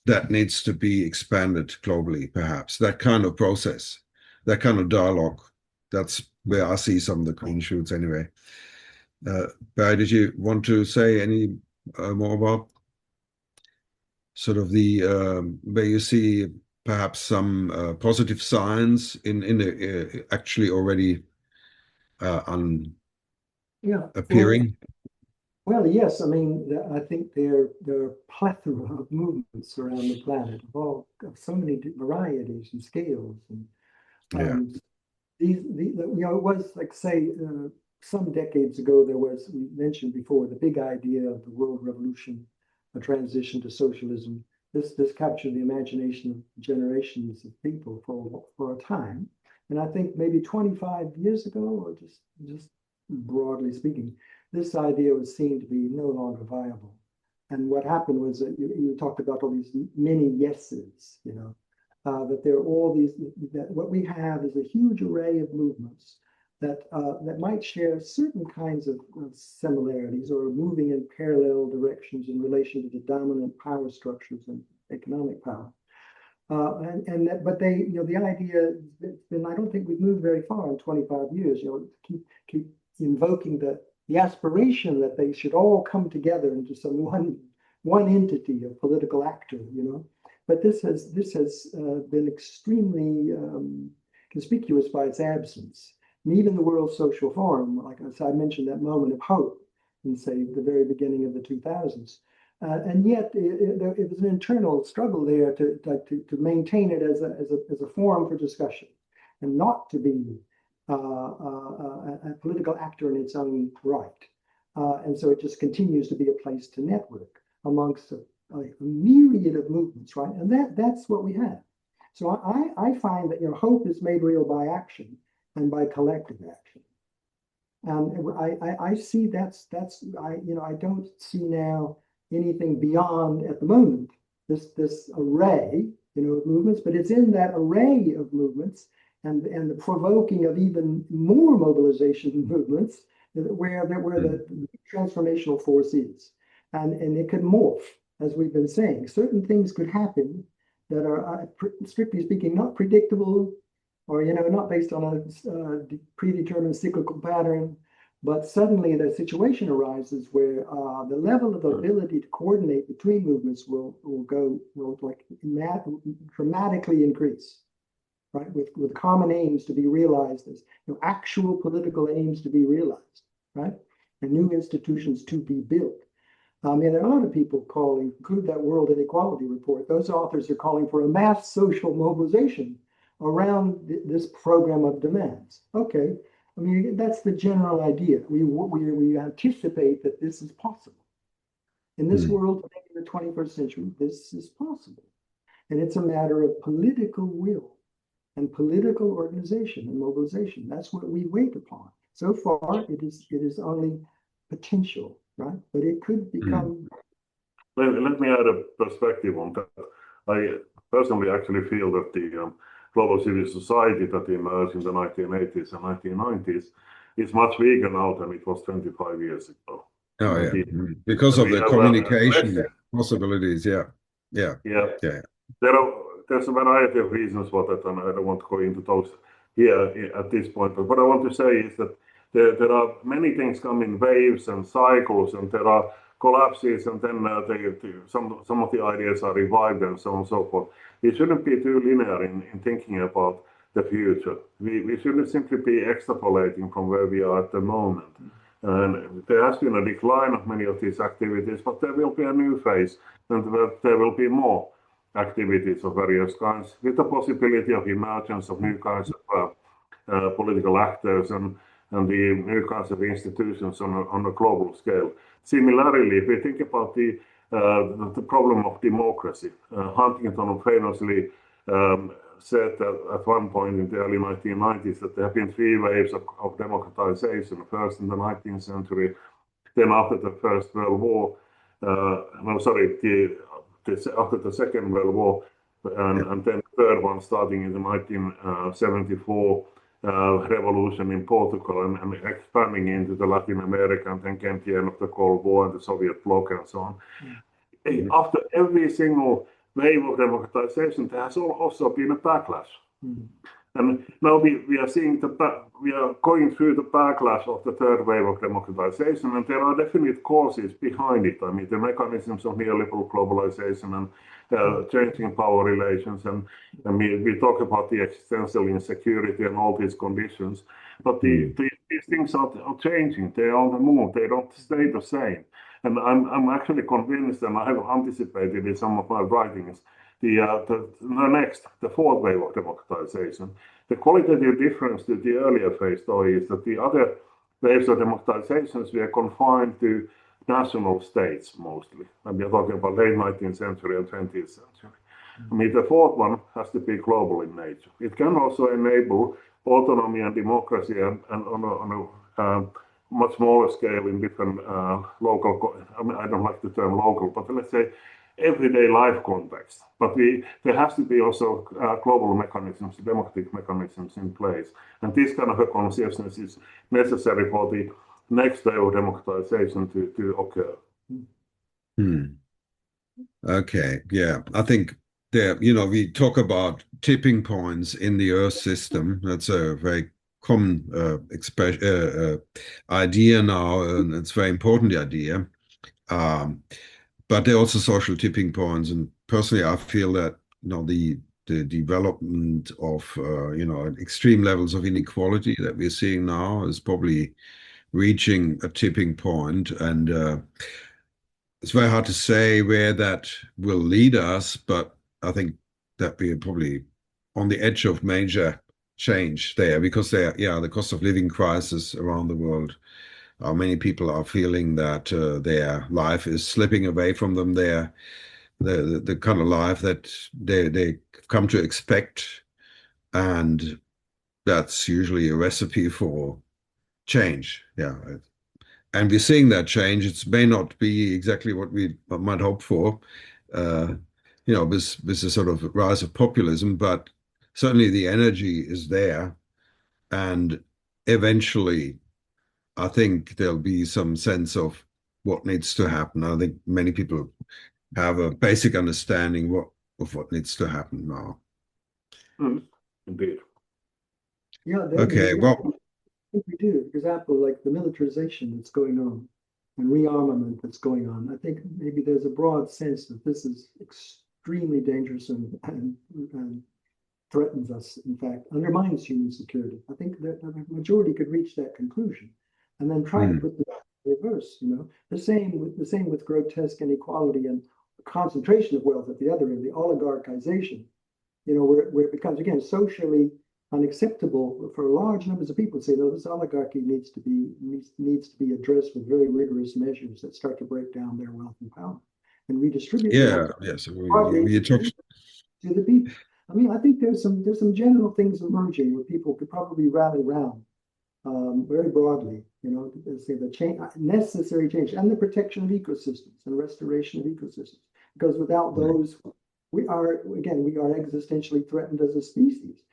that needs to be expanded globally, perhaps. That kind of process, that kind of dialogue, that's where I see some of the green shoots anyway. Barry, did you want to say any more about sort of the where you see perhaps some positive signs in the actually already appearing? Well, yes. I mean, I think there are a plethora of movements around the planet of so many varieties and scales. And these, it was like, say, some decades ago, there was, we mentioned before, the big idea of the world revolution, a transition to socialism. This captured the imagination of generations of people for a time. And I think maybe 25 years ago, or just broadly speaking, this idea was seen to be no longer viable. And what happened was that you talked about all these many yeses, that there are all these, that what we have is a huge array of movements that might share certain kinds of similarities or moving in parallel directions in relation to the dominant power structures and economic power. But they, the idea has been, I don't think we've moved very far in 25 years, keep invoking the aspiration that they should all come together into some one entity of political actor, But this has been extremely conspicuous by its absence. And even the World Social Forum, like I mentioned, that moment of hope in, say, the very beginning of the 2000s. And yet it was an internal struggle there to maintain it as a forum for discussion and not to be a political actor in its own right. And so it just continues to be a place to network amongst a myriad of movements, right? And that's what we have. So I find that hope is made real by action and by collective action. I see I don't see now anything beyond at the moment this array of movements, but it's in that array of movements and the provoking of even more mobilization movements where the transformational force is, and it could morph, as we've been saying. Certain things could happen that are strictly speaking not predictable, or not based on a predetermined cyclical pattern, but suddenly the situation arises where the level of ability to coordinate between movements will dramatically increase, right? With common aims to be realized, as actual political aims to be realized, right? And new institutions to be built. There are a lot of people calling, include that World Inequality Report. Those authors are calling for a mass social mobilization around this program of demands. Okay, that's the general idea. We anticipate that this is possible. In this world, in the 21st century, this is possible. And it's a matter of political will and political organization and mobilization. That's what we wait upon. So far, it is only potential, right? But it could become. Let me add a perspective on that. I personally actually feel that the global civil society that emerged in the 1980s and 1990s is much weaker now than it was 25 years ago. Oh, yeah. Because of the communication possibilities, yeah. There's a variety of reasons for that, and I don't want to go into those here at this point. But what I want to say is that there are many things come in waves and cycles, and there are collapses, and then some of the ideas are revived and so on and so forth. We shouldn't be too linear in thinking about the future. We shouldn't simply be extrapolating from where we are at the moment. And there has been a decline of many of these activities, but there will be a new phase, and there will be more activities of various kinds, with the possibility of emergence of new kinds of political actors and the new kinds of institutions on a global scale. Similarly, if we think about the problem of democracy, Huntington famously said that at one point in the early 1990s that there have been three waves of democratization. First in the 19th century, then after the First World War, after the Second World War, and then the third one starting in the 1974 revolution in Portugal and expanding into the Latin America, and then came the end of the Cold War and the Soviet bloc and so on. After every single wave of democratization, there has also been a backlash. And now we are seeing we are going through the backlash of the third wave of democratization, and there are definite causes behind it. The mechanisms of neoliberal globalization and changing power relations, and we talk about the existential insecurity and all these conditions. But these things are changing. They are on the move. They don't stay the same. And I'm actually convinced, and I have anticipated in some of my writings, the fourth wave of democratization. The qualitative difference to the earlier phase, though, is that the other waves of democratizations were confined to national states mostly. And we are talking about late 19th century and 20th century. The fourth one has to be global in nature. It can also enable autonomy and democracy and on a much smaller scale in different local, I don't like the term local, but let's say everyday life context. But there has to be also global mechanisms, democratic mechanisms in place. And this kind of a consciousness is necessary for the next wave of democratization to occur. Okay, yeah. I think we talk about tipping points in the Earth system. That's a very common idea now, and it's a very important idea. But there are also social tipping points, and personally, I feel that the development of extreme levels of inequality that we're seeing now is probably reaching a tipping point, and it's very hard to say where that will lead us, but I think that we are probably on the edge of major change there, because the cost of living crisis around the world. Many people are feeling that their life is slipping away from them. The kind of life that they come to expect, and that's usually a recipe for change. Yeah, and we're seeing that change. It may not be exactly what we might hope for, with the sort of rise of populism, but certainly the energy is there, and eventually, I think there'll be some sense of what needs to happen. I think many people have a basic understanding of what needs to happen now. Indeed. Yeah. Okay. Well, I think we do. For example, like the militarization that's going on and rearmament that's going on. I think maybe there's a broad sense that this is extremely dangerous and threatens us, in fact, undermines human security. I think that the majority could reach that conclusion and then try to put the reverse, the same with grotesque inequality and concentration of wealth at the other end, the oligarchization, where it becomes, again, socially unacceptable for large numbers of people to say, no, this oligarchy needs to be addressed with very rigorous measures that start to break down their wealth and power and redistribute yes, we talked to the people. I mean, I think there's some general things emerging where people could probably rally around very broadly, say the necessary change and the protection of ecosystems and restoration of ecosystems. Because without those, we are existentially threatened as a species.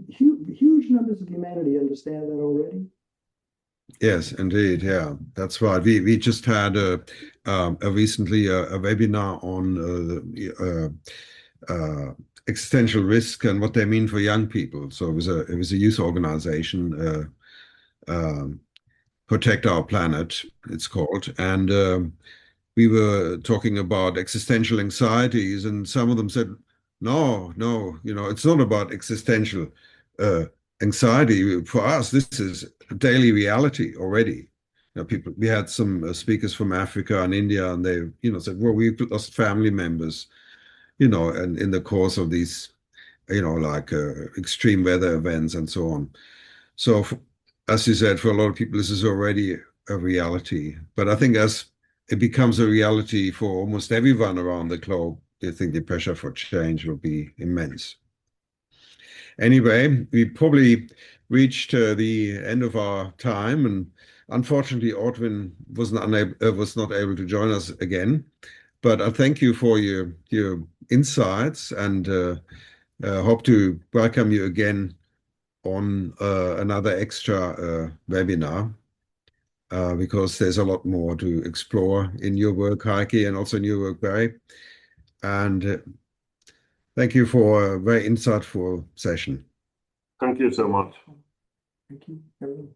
Huge numbers of humanity understand that already. Yes, indeed. Yeah, that's right. We just had recently a webinar on existential risk and what they mean for young people. So it was a youth organization, Protect Our Planet, it's called, and we were talking about existential anxieties, and some of them said, no, it's not about existential anxiety. For us, this is daily reality already. We had some speakers from Africa and India, and they, said, well, we've lost family members, and in the course of these, extreme weather events and so on. So, as you said, for a lot of people, this is already a reality. But I think as it becomes a reality for almost everyone around the globe, I think the pressure for change will be immense. Anyway, we probably reached the end of our time, and unfortunately, Ortiwn was not able to join us again. But I thank you for your insights, and hope to welcome you again on another extra webinar, because there's a lot more to explore in your work, Heikki, and also in your work, Barry. And thank you for a very insightful session. Thank you so much. Thank you, everyone.